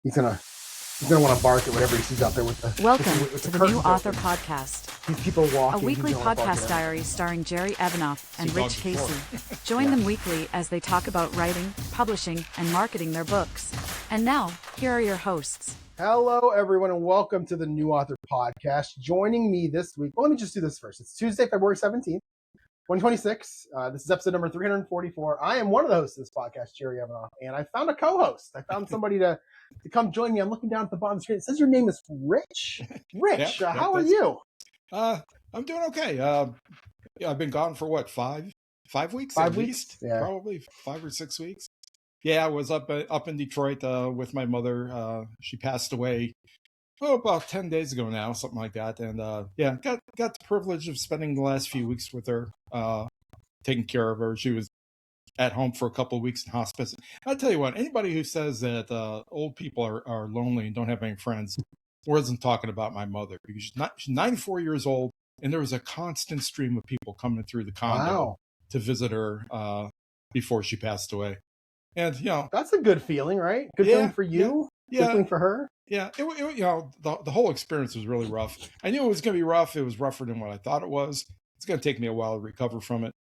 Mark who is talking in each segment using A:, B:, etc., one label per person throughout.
A: He's gonna want to bark at whatever he sees out there with the.
B: Welcome
A: with
B: to the New Author
A: open.
B: Podcast.
A: These people walking.
B: A weekly podcast diary starring Jerry Evanoff and Rich Casey. Join them weekly as they talk about writing, publishing, and marketing their books. And now, here are your hosts.
A: Hello, everyone, and welcome to the New Author Podcast. Joining me this week, well, let me just do this first. It's Tuesday, February 17th, 2026. This is episode number 344. I am one of the hosts of this podcast, Jerry Evanoff, and I found a co-host. I found somebody to come join me. I'm looking down at the bottom of the screen. It says your name is Rich. Rich, how are you?
C: I'm doing okay. I've been gone for what, five weeks?
A: 5
C: at
A: weeks?
C: least?
A: Yeah.
C: Probably 5 or 6 weeks. Yeah, I was up in Detroit with my mother. She passed away about 10 days ago now, something like that. And got the privilege of spending the last few weeks with her, taking care of her. She was at home for a couple of weeks in hospice. I'll tell you what, anybody who says that old people are lonely and don't have any friends wasn't talking about my mother, because she's 94 years old, and there was a constant stream of people coming through the condo to visit her before she passed away. And,
A: that's a good feeling, right? Good feeling for you.
C: Yeah.
A: Good feeling for her.
C: Yeah. The whole experience was really rough. I knew it was going to be rough. It was rougher than what I thought it was. It's going to take me a while to recover from it.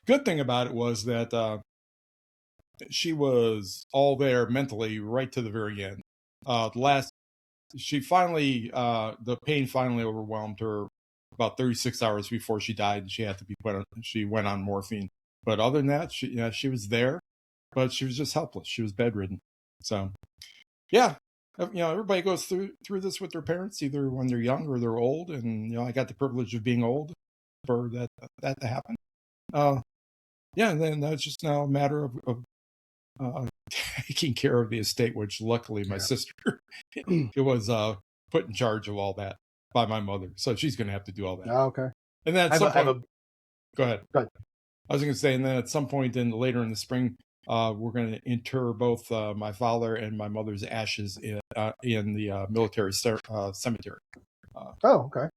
C: Good thing about it was that she was all there mentally right to the very end. She finally, the pain finally overwhelmed her about 36 hours before she died, and she had to be she went on morphine. But other than that, she was there, but she was just helpless. She was bedridden. So, yeah, everybody goes through this with their parents, either when they're young or they're old. And, I got the privilege of being old for that to happen. And then that's just now a matter of taking care of the estate, which luckily my sister was put in charge of all that by my mother. So she's going to have to do all that.
A: Oh, okay.
C: And then at some point, go ahead. I was going to say, and then at some point later in the spring, we're going to inter both my father and my mother's ashes in the military cemetery.
A: Okay.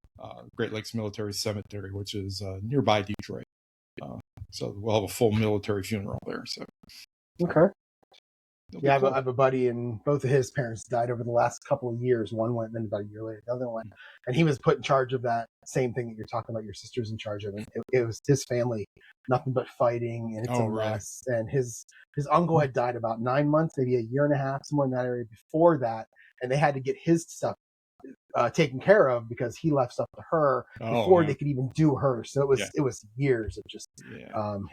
C: Great Lakes Military Cemetery, which is nearby Detroit. So we'll have a full military funeral there. So
A: okay. Yeah,
C: cool.
A: I have a buddy, and both of his parents died over the last couple of years. One went, then about a year later, the other one, and he was put in charge of that same thing that you're talking about. Your sister's in charge of, and it was his family, nothing but fighting, and it's a mess. Really? And his uncle had died about 9 months, maybe a year and a half, somewhere in that area before that, and they had to get his stuff taken care of because he left stuff to her before they could even do hers. So it was years of just him.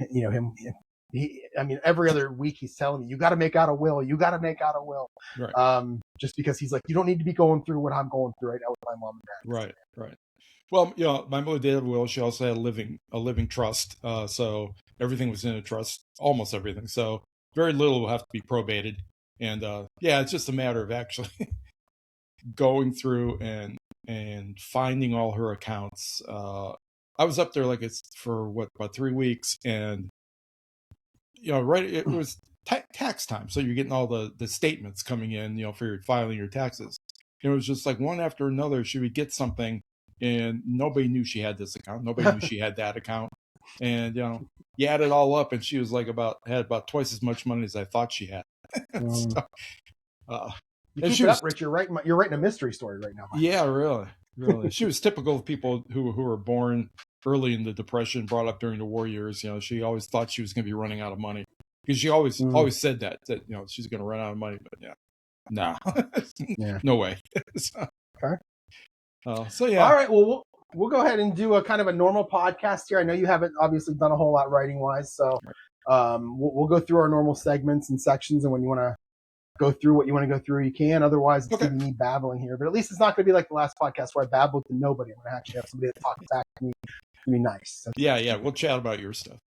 A: Every other week he's telling me, you got to make out a will. You got to make out a will.
C: Right.
A: Just because he's like, you don't need to be going through what I'm going through right now with my mom and dad.
C: Right. Well, my mother did have a will. She also had a living trust. So everything was in a trust, almost everything. So very little will have to be probated. And it's just a matter of actually going through and finding all her accounts. I was up there for about 3 weeks, and it was tax time, so you're getting all the statements coming in, for your filing your taxes. It was just like one after another. She would get something, and nobody knew she had this account. Nobody knew she had that account, and you add it all up, and she was had about twice as much money as I thought she had.
A: You keep it up, Rich. You're writing a mystery story right now.
C: Yeah, really. She was typical of people who were born early in the Depression, brought up during the war years. She always thought she was going to be running out of money, because she always said that she's going to run out of money. But no way.
A: Okay.
C: So yeah.
A: All right. Well, we'll go ahead and do a kind of a normal podcast here. I know you haven't obviously done a whole lot writing wise, so we'll go through our normal segments and sections, and when you want to go through what you want to go through, you can. Otherwise, it's going to be me babbling here. But at least it's not going to be like the last podcast where I babbled to nobody. I'm going to actually have somebody that talks back to me. It's going to be nice. So,
C: yeah. We'll chat about your stuff.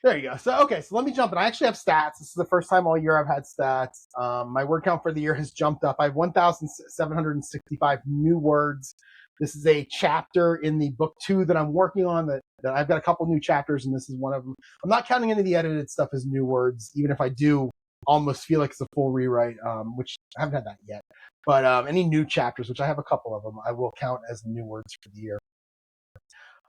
A: There you go. So let me jump in. I actually have stats. This is the first time all year I've had stats. My word count for the year has jumped up. I have 1,765 new words. This is a chapter in the book 2 that I'm working on that I've got a couple new chapters, and this is one of them. I'm not counting any of the edited stuff as new words, even if I do almost feel like it's a full rewrite, which I haven't had that yet. But any new chapters, which I have a couple of them, I will count as new words for the year.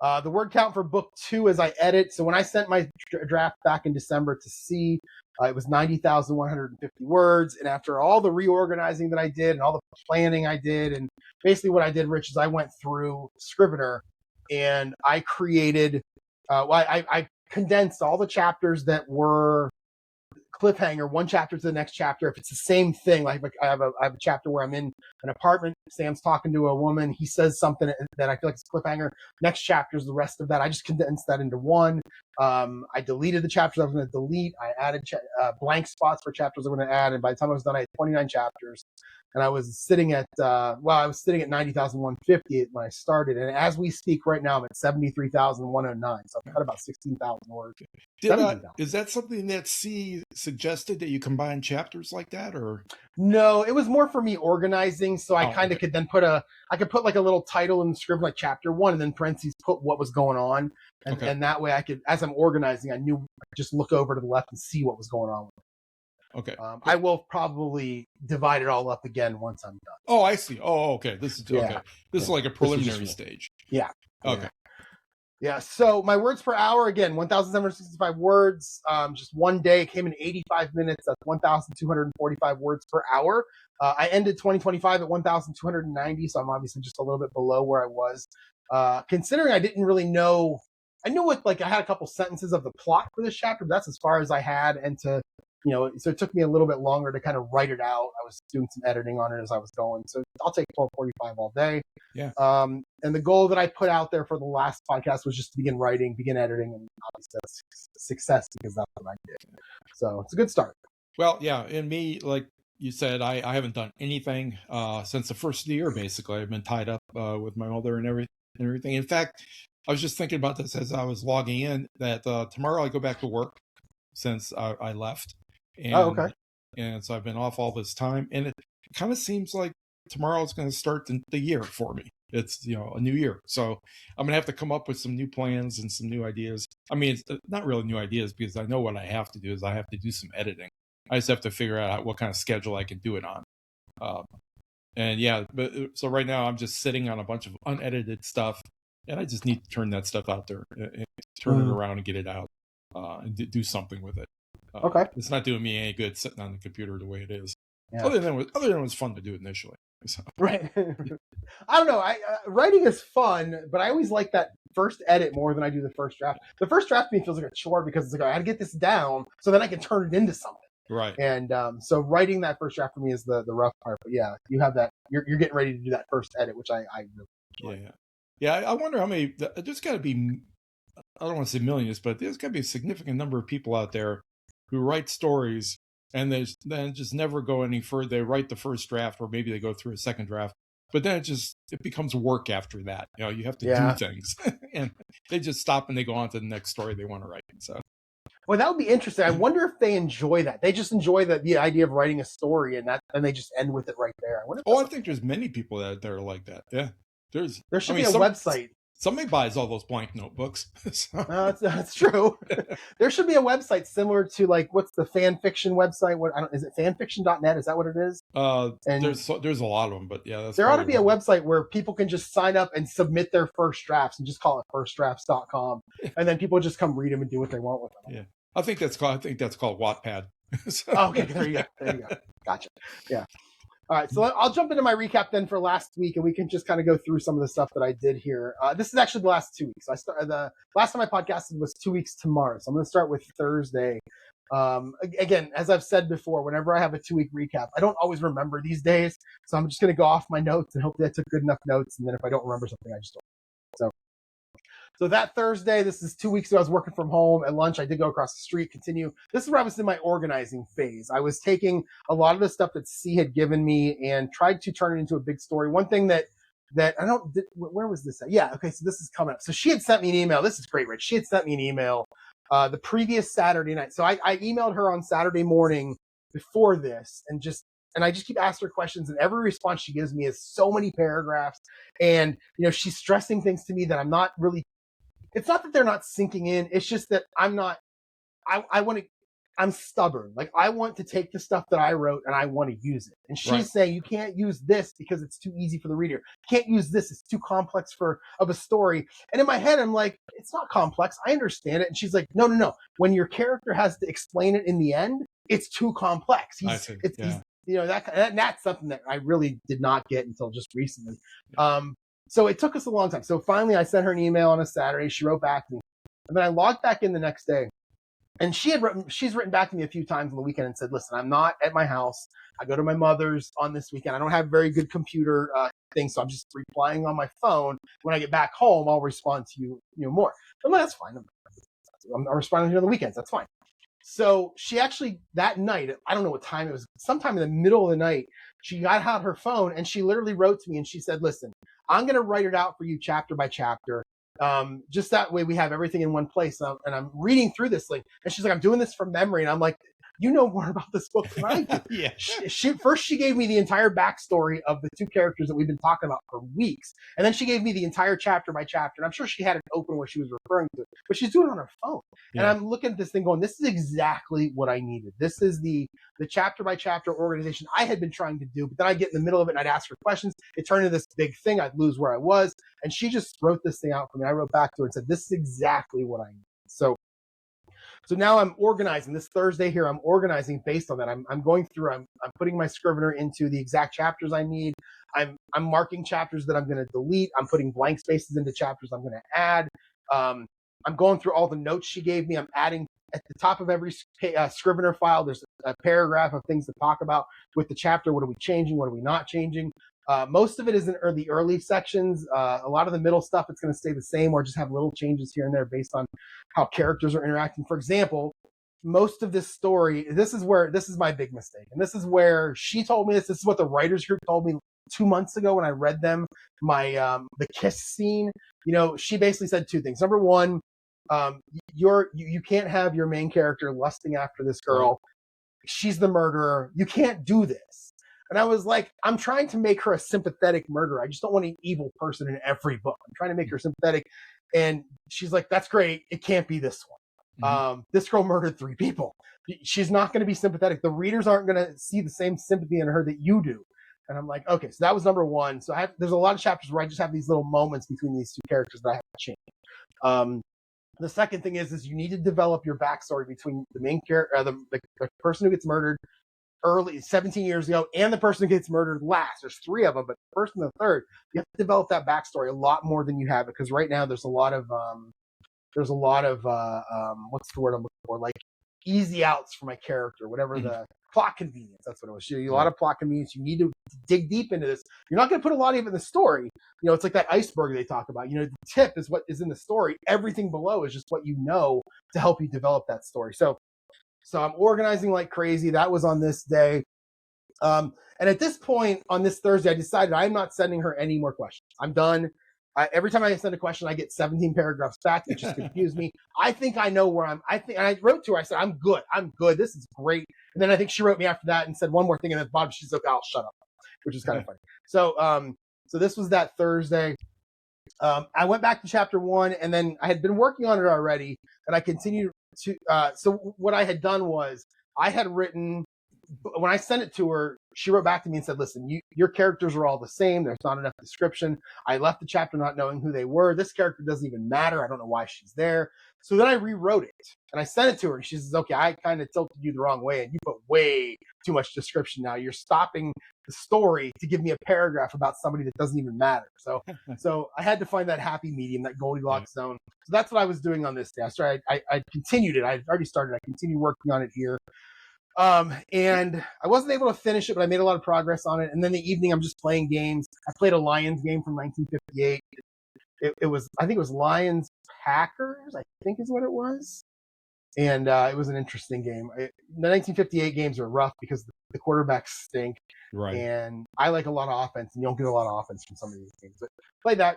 A: The word count for book 2 as I edit. So when I sent my draft back in December to C, it was 90,150 words. And after all the reorganizing that I did and all the planning I did, and basically what I did, Rich, is I went through Scrivener and I created, I condensed all the chapters that were cliffhanger, one chapter to the next chapter. If it's the same thing, like I have a chapter where I'm in an apartment, Sam's talking to a woman, he says something that I feel like it's cliffhanger. Next chapter is the rest of that. I just condensed that into one. I deleted the chapters I was going to delete. I added blank spots for chapters I was going to add, and by the time I was done, I had 29 chapters. And I was sitting at 90,150 when I started. And as we speak right now, I'm at 73,109. So I've got about 16,000 words.
C: Is that something that C suggested, that you combine chapters like that, or?
A: No, it was more for me organizing. So I kind of could then put like a little title in the script, like chapter 1, and then parentheses put what was going on. And that way I could, as I'm organizing, I knew I could just look over to the left and see what was going on.
C: Okay.
A: I will probably divide it all up again once I'm done.
C: Oh, I see. Oh, okay. This is okay. This is like a preliminary stage.
A: Yeah.
C: Okay.
A: Yeah. So my words per hour, again, 1,765 words. Just one day came in 85 minutes. That's 1,245 words per hour. I ended 2025 at 1,290. So I'm obviously just a little bit below where I was. Considering I didn't really know, I knew I had a couple sentences of the plot for this chapter, but that's as far as I had. And so it took me a little bit longer to kind of write it out. I was doing some editing on it as I was going. So I'll take 12:45 all day.
C: Yeah.
A: And the goal that I put out there for the last podcast was just to begin writing, begin editing, and obviously that's success because that's what I did. So it's a good start.
C: Well, yeah. And me, like you said, I haven't done anything since the first of the year, basically. I've been tied up with my mother and everything. In fact, I was just thinking about this as I was logging in, that tomorrow I go back to work since I left. And,
A: okay.
C: And so I've been off all this time, and it kind of seems like tomorrow is going to start the year for me. It's, a new year. So I'm going to have to come up with some new plans and some new ideas. I mean, it's not really new ideas, because I know what I have to do is I have to do some editing. I just have to figure out what kind of schedule I can do it on. And yeah, but so right now I'm just sitting on a bunch of unedited stuff, and I just need to turn that stuff out there and turn it around and get it out and do something with it.
A: Okay.
C: It's not doing me any good sitting on the computer the way it is.
A: Yeah.
C: Other than it was fun to do initially. So.
A: Right. I don't know. Writing is fun, but I always like that first edit more than I do the first draft. The first draft to me feels like a chore because it's like I got to get this down so then I can turn it into something.
C: Right.
A: And so writing that first draft for me is the rough part. But yeah, you have that. You're getting ready to do that first edit, which I really enjoy.
C: Yeah. I wonder how many. There's got to be. I don't want to say millions, but there's got to be a significant number of people out there who write stories and they then just never go any further. They write the first draft, or maybe they go through a second draft, but then it becomes work after that. You have to do things, and they just stop and they go on to the next story they want to write. So,
A: well, that would be interesting. I wonder if they enjoy that. They just enjoy the idea of writing a story, and they just end with it right there. I wonder.
C: I think there's many people that are like that. Yeah, there should
A: be a website. Somebody
C: buys all those blank notebooks. So.
A: That's true. There should be a website similar to what's the fan fiction website? Is it fanfiction.net? Is that what it is?
C: And there's a lot of them, but yeah,
A: there ought to be a website where people can just sign up and submit their first drafts and just call it firstdrafts.com, and then people just come read them and do what they want with them.
C: Yeah, I think that's called Wattpad.
A: So. Okay, there you go. Gotcha. Yeah. All right, so I'll jump into my recap then for last week, and we can just kind of go through some of the stuff that I did here. This is actually the last 2 weeks. The last time I podcasted was 2 weeks tomorrow, so I'm going to start with Thursday. Again, as I've said before, whenever I have a 2-week recap, I don't always remember these days, so I'm just going to go off my notes and hopefully I took good enough notes, and then if I don't remember something, I just don't. So that Thursday, this is 2 weeks ago, I was working from home. At lunch, I did go across the street, continue. This is where I was in my organizing phase. I was taking a lot of the stuff that C had given me and tried to turn it into a big story. One thing that I don't, where was this at? Yeah, okay, so this is coming up. So she had sent me an email. This is great, Rich. She had sent me an email the previous Saturday night. So I emailed her on Saturday morning before this and I just keep asking her questions, and every response she gives me is so many paragraphs. And, she's stressing things to me that I'm not really, it's not that they're not sinking in. It's just that I'm not, I want to, I'm stubborn. Like, I want to take the stuff that I wrote and I want to use it. And she's saying, you can't use this because it's too easy for the reader. You can't use this. It's too complex of a story. And in my head, I'm like, it's not complex. I understand it. And she's like, no. When your character has to explain it in the end, it's too complex. He's, you know, that's something that I really did not get until just recently. So it took us a long time. So finally I sent her an email on a Saturday. She wrote back to me. And then I logged back in the next day. And she's written back to me a few times on the weekend and said, listen, I'm not at my house. I go to my mother's on this weekend. I don't have very good computer things, so I'm just replying on my phone. When I get back home, I'll respond to you more. I'm like, that's fine. I'm responding to you on the weekends. That's fine. So she actually, that night, I don't know what time it was, sometime in the middle of the night, she got out her phone and she literally wrote to me and she said, listen, I'm going to write it out for you chapter by chapter. Just that way we have everything in one place. And I'm reading through this thing and she's like, I'm doing this from memory. And I'm like, you know more about this book than I do.
C: Yeah.
A: She gave me the entire backstory of the two characters that we've been talking about for weeks. And then she gave me the entire chapter by chapter. And I'm sure she had it open where she was referring to it, but she's doing it on her phone. Yeah. And I'm looking at this thing going, this is exactly what I needed. This is the chapter by chapter organization I had been trying to do. But then I'd get in the middle of it and I'd ask her questions. It turned into this big thing. I'd lose where I was. And she just wrote this thing out for me. I wrote back to her and said, this is exactly what I need. So now I'm organizing this Thursday here. I'm organizing based on that. I'm going through, I'm putting my Scrivener into the exact chapters I need. I'm marking chapters that I'm going to delete. I'm putting blank spaces into chapters I'm going to add. I'm going through all the notes she gave me. I'm adding at the top of every Scrivener file. There's a paragraph of things to talk about with the chapter. What are we changing? What are we not changing? Most of it is in the early sections. A lot of the middle stuff, it's going to stay the same or just have little changes here and there based on how characters are interacting. For example, most of this story, this is my big mistake. And this is where she told me this. This is what the writers group told me 2 months ago when I read them the kiss scene. You know, she basically said two things. Number one, you can't have your main character lusting after this girl. She's the murderer. You can't do this. And I was like, I'm trying to make her a sympathetic murderer. I just don't want an evil person in every book. I'm trying to make her sympathetic. And she's like, that's great. It can't be this one. Mm-hmm. This girl murdered 3 people. She's not going to be sympathetic. The readers aren't going to see the same sympathy in her that you do. And I'm like, okay, so that was number one. So there's a lot of chapters where I just have these little moments between these two characters that I have to change. The second thing is you need to develop your backstory between the main character, the person who gets murdered early 17 years ago and the person who gets murdered last. There's 3 of them, but the first and the third, you have to develop that backstory a lot more than you have, because right now there's a lot of what's the word I'm looking for, like easy outs for my character, whatever. Mm-hmm. The plot convenience, that's what it was. A lot of plot convenience. You need to dig deep into this. You're not going to put a lot of it in the story. You know, it's like that iceberg they talk about. You know, the tip is what is in the story. Everything below is just what you know to help you develop that story. So I'm organizing like crazy. That was on this day. And at this point, on this Thursday, I decided I'm not sending her any more questions. I'm done. Every time I send a question, I get 17 paragraphs back. It just confused me. I think I know where and I wrote to her, I said, I'm good. This is great. And then I think she wrote me after that and said one more thing. And at the bottom, she's like, I'll shut up, which is kind of funny. So this was that Thursday. I went back to chapter 1, and then I had been working on it already, and I continued to, so what I had done was I had written, when I sent it to her, she wrote back to me and said, listen, your characters are all the same. There's not enough description. I left the chapter not knowing who they were. This character doesn't even matter. I don't know why she's there. So then I rewrote it and I sent it to her, and she says, okay, I kind of tilted you the wrong way and you put way too much description now. You're stopping the story to give me a paragraph about somebody that doesn't even matter. So I had to find that happy medium, that Goldilocks zone. So that's what I was doing on this day. I continued it. I already started. I continued working on it here. And I wasn't able to finish it, but I made a lot of progress on it. And then the evening, I'm just playing games. I played a Lions game from 1958. I think it was Lions Packers, I think is what it was. And it was an interesting game. The 1958 games are rough because the quarterbacks stink. Right. And I like a lot of offense, and you don't get a lot of offense from some of these games. But play that.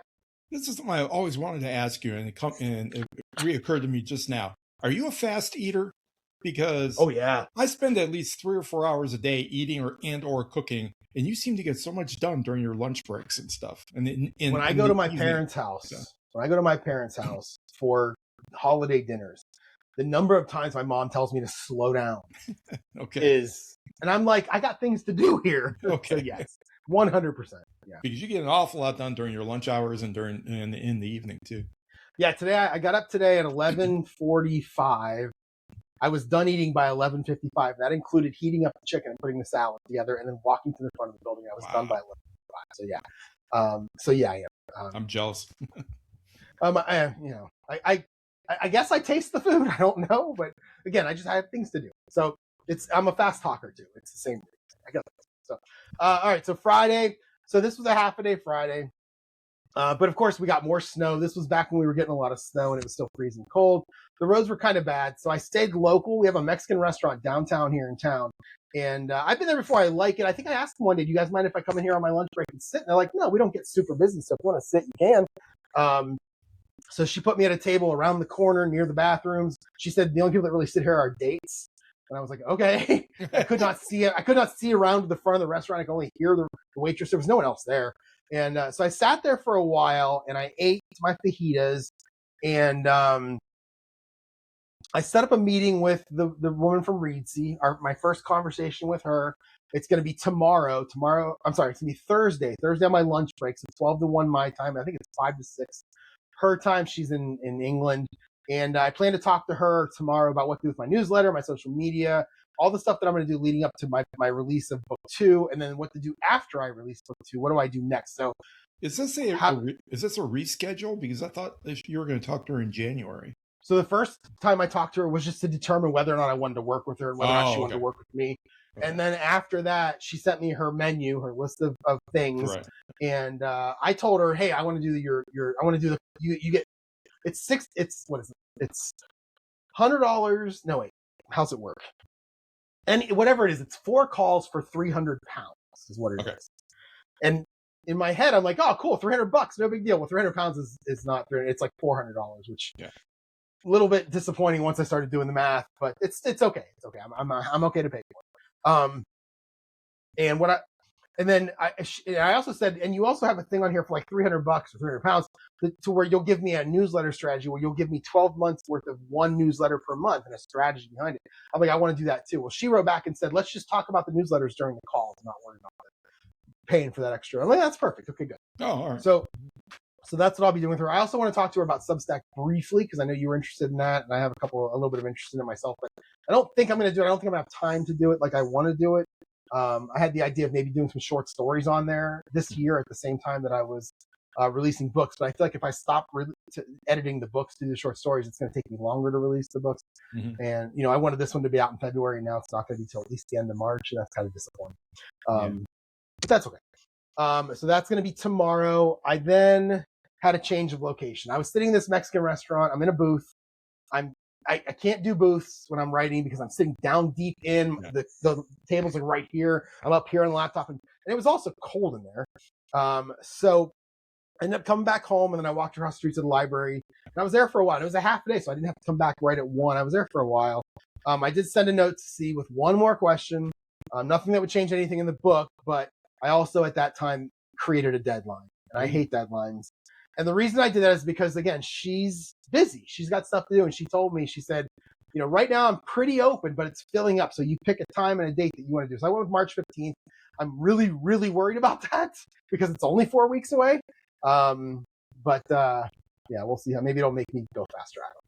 C: This is something I always wanted to ask you, and it reoccurred to me just now. Are you a fast eater? Because I spend at least 3 or 4 hours a day eating or cooking, and you seem to get so much done during your lunch breaks and stuff. And
A: when I go to my parents' house for holiday dinners, the number of times my mom tells me to slow down
C: Okay.
A: and I'm like, I got things to do here.
C: Okay.
A: So yes, 100%. Yeah.
C: Because you get an awful lot done during your lunch hours and in the evening too.
A: Yeah. Today I got up today at 11:45. I was done eating by 11:55. That included heating up the chicken and putting the salad together, and then walking to the front of the building. I was done by 11:55. So yeah. I am.
C: I'm jealous.
A: I guess I taste the food. I don't know, but again, I have things to do. So I'm a fast talker too. It's the same thing. I guess. So all right. So Friday. So this was a half a day Friday. But of course, we got more snow. This was back when we were getting a lot of snow and it was still freezing cold. The roads were kind of bad. So I stayed local. We have a Mexican restaurant downtown here in town. And I've been there before. I like it. I think I asked them one day, do you guys mind if I come in here on my lunch break and sit? And they're like, no, we don't get super busy. So if you want to sit, you can. So she put me at a table around the corner near the bathrooms. She said, the only people that really sit here are dates. And I was like, okay. I could not see it. I could not see around to the front of the restaurant. I could only hear the waitress. There was no one else there. And so I sat there for a while and I ate my fajitas and I set up a meeting with the woman from Reedsy, my first conversation with her. It's going to be tomorrow. I'm sorry, it's going to be Thursday on my lunch break. So 12 to 1 my time. I think it's 5 to 6 her time. She's in England. And I plan to talk to her tomorrow about what to do with my newsletter, my social media, all the stuff that I'm going to do leading up to my release of book 2, and then what to do after I release book 2. What do I do next? So
C: is this a reschedule? Because I thought you were going to talk to her in January.
A: So the first time I talked to her was just to determine whether or not I wanted to work with her and whether or not she wanted to work with me. Okay. And then after that, she sent me her menu, her list of things. Right. And I told her, hey, I want to do I want to do you get, it's what is it? It's $100. No, wait, how's it work? And whatever it is, it's 4 calls for 300 pounds is what it is. And in my head, I'm like, oh, cool, $300, no big deal. Well, 300 pounds is not, it's like $400, which a little bit disappointing once I started doing the math, but it's okay. It's okay. I'm okay to pay for it. And then I also said, and you also have a thing on here for like $300 or 300 pounds to where you'll give me a newsletter strategy where you'll give me 12 months worth of one newsletter per month and a strategy behind it. I'm like, I want to do that too. Well, she wrote back and said, let's just talk about the newsletters during the calls, not worry about paying for that extra. I'm like, that's perfect. Okay, good.
C: Oh, all right.
A: So that's what I'll be doing with her. I also want to talk to her about Substack briefly because I know you were interested in that, and I have a little bit of interest in it myself. But I don't think I'm going to do it. I don't think I'm going to have time to do it like I want to do it. I had the idea of maybe doing some short stories on there this year at the same time that I was releasing books. But I feel like if I stop editing the books, do the short stories, it's going to take me longer to release the books. Mm-hmm. And I wanted this one to be out in February, and now it's not going to be till at least the end of March, and that's kind of disappointing. But that's okay. So that's going to be tomorrow. I then had a change of location. I was sitting in this Mexican restaurant. I'm in a booth. I can't do booths when I'm writing because I'm sitting down deep in. The tables are right here. I'm up here on the laptop, and it was also cold in there. So I ended up coming back home, and then I walked across the street to the library. And I was there for a while. It was a half a day, so I didn't have to come back right at 1. I was there for a while. I did send a note to see with one more question. Nothing that would change anything in the book, but I also at that time created a deadline, and I hate deadlines. And the reason I did that is because, again, she's busy. She's got stuff to do. And she told me, she said, right now I'm pretty open, but it's filling up. So you pick a time and a date that you want to do. So I went with March 15th. I'm really, really worried about that because it's only 4 weeks away. But we'll see how. Maybe it'll make me go faster. I don't know.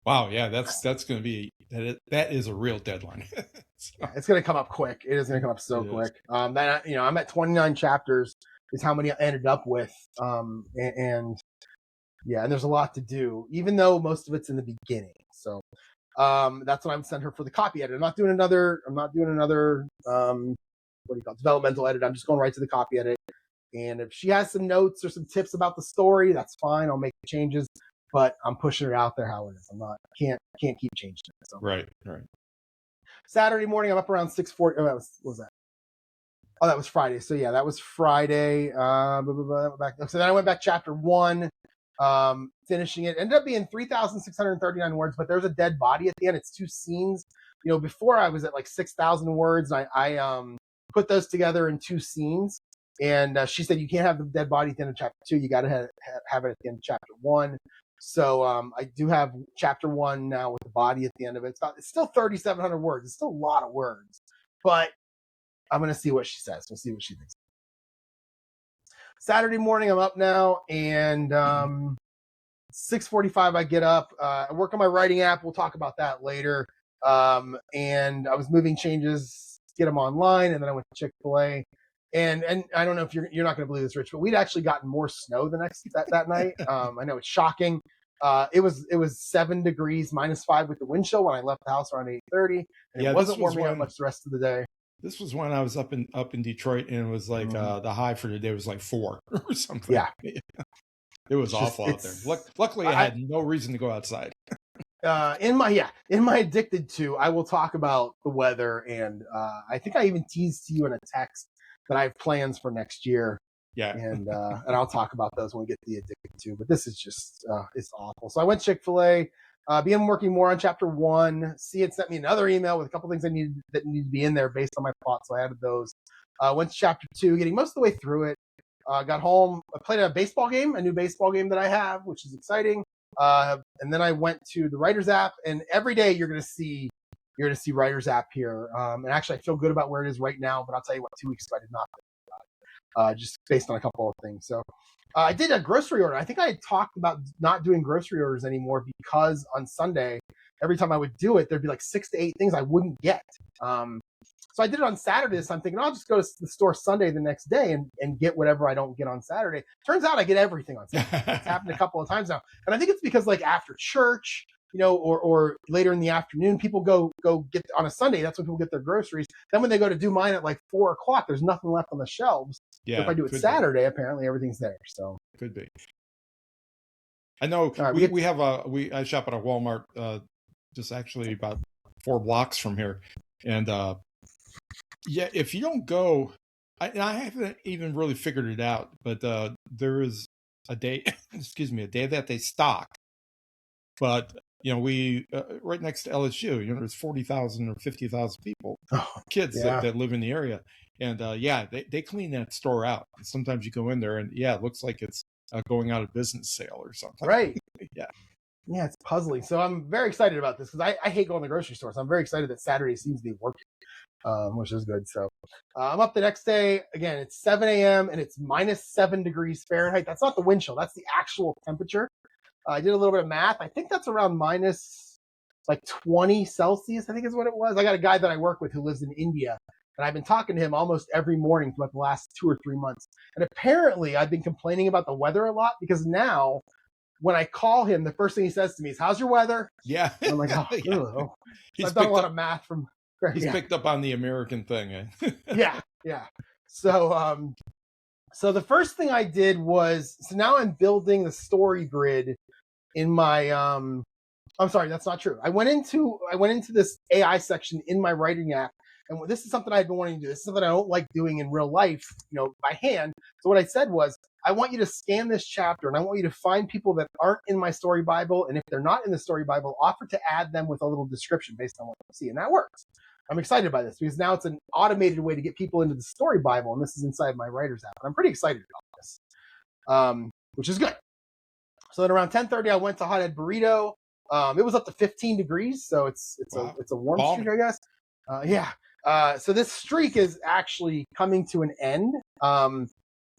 C: Wow. Yeah, that's going to be, that is a real deadline.
A: It's going to come up quick. It is going to come up so quick. I'm at 29 chapters. Is how many I ended up with. And there's a lot to do, even though most of it's in the beginning. So that's what I'm sent her for the copy edit. I'm not doing another developmental edit. I'm just going right to the copy edit. And if she has some notes or some tips about the story, that's fine. I'll make the changes, but I'm pushing it out there how it is. Can't keep changing it. So.
C: Right.
A: Saturday morning, I'm up around 6:40. What was that? Oh, that was Friday. So yeah, that was Friday. So then I went back chapter 1, finishing it. Ended up being 3,639 words, but there's a dead body at the end. It's 2 scenes. Before I was at like 6,000 words. I put those together in 2 scenes. And she said, you can't have the dead body at the end of chapter 2. You got to have it at the end of chapter 1. So I do have chapter 1 now with the body at the end of it. It's still 3,700 words. It's still a lot of words, but I'm going to see what she says. We'll see what she thinks. Saturday morning, I'm up now, and 6:45 I get up. I work on my writing app. We'll talk about that later. And I was moving changes to get them online, and then I went to Chick-fil-A. And I don't know if you're not going to believe this, Rich, but we'd actually gotten more snow that night. I know it's shocking. It was 7 degrees, -5 with the wind chill when I left the house around 8:30, and it wasn't warming up much the rest of the day.
C: This was when I was up in Detroit, and it was like the high for the day was like 4 or something.
A: Yeah.
C: It was awful out there. Luckily, I had no reason to go outside.
A: In my addicted to, I will talk about the weather, and I think I even teased to you in a text that I have plans for next year.
C: Yeah,
A: and I'll talk about those when we get to the addicted to. But this is just it's awful. So I went to Chick-fil-A, began working more on chapter 1. See, it sent me another email with a couple things that needed to be in there based on my plot, so I added those. Went to chapter 2, getting most of the way through it. Got home, I played a baseball game, a new baseball game that I have, which is exciting. And then I went to the Writer's app, and every day you're going to see Writer's app here. And actually, I feel good about where it is right now, but I'll tell you what, 2 weeks ago I did not feel about it, just based on a couple of things. So I did a grocery order. I think I had talked about not doing grocery orders anymore because on Sunday, every time I would do it, there'd be like 6 to 8 things I wouldn't get. So I did it on Saturday, so I'm thinking I'll just go to the store Sunday the next day and get whatever I don't get on Saturday. Turns out I get everything on Saturday. It's happened a couple of times now. And I think it's because like after church, or later in the afternoon, people go get on a Sunday. That's when people get their groceries. Then when they go to do mine at like 4:00, there's nothing left on the shelves. Yeah, so if I do it Saturday, apparently everything's there. So
C: could be. I know I shop at a Walmart, just actually about 4 blocks from here. And yeah, if you don't go, I haven't even really figured it out, but there is a day, a day that they stock. But we right next to LSU, there's 40,000 or 50,000 people, kids that live in the area, and they clean that store out. Sometimes you go in there, and it looks like it's going out of business sale or something.
A: Right.
C: Yeah.
A: Yeah, it's puzzling. So I'm very excited about this because I hate going to the grocery store. So I'm very excited that Saturday seems to be working, which is good. So I'm up the next day. Again, it's 7 a.m. and it's -7 degrees Fahrenheit. That's not the wind chill. That's the actual temperature. I did a little bit of math. I think that's around minus like 20 Celsius, I think is what it was. I got a guy that I work with who lives in India, and I've been talking to him almost every morning for about the last 2 or 3 months. And apparently I've been complaining about the weather a lot because now when I call him, the first thing he says to me is, "How's your weather?"
C: Yeah.
A: And I'm like, oh.
C: So
A: I've done a lot of math from.
C: He's picked up on the American thing.
A: Yeah. So, so the first thing I did was, so now I'm building the story grid in my. I'm sorry, that's not true. I went into this AI section in my writing app, and this is something I've been wanting to do. This is something I don't like doing in real life, by hand. So what I said was, I want you to scan this chapter, and I want you to find people that aren't in my story Bible, and if they're not in the story Bible, offer to add them with a little description based on what you see, and that works. I'm excited by this because now it's an automated way to get people into the story Bible, and this is inside my writer's app. And I'm pretty excited about this, which is good. So then around 10:30, I went to Hothead Burrito. It was up to 15 degrees, so it's a warm streak, I guess. So this streak is actually coming to an end. I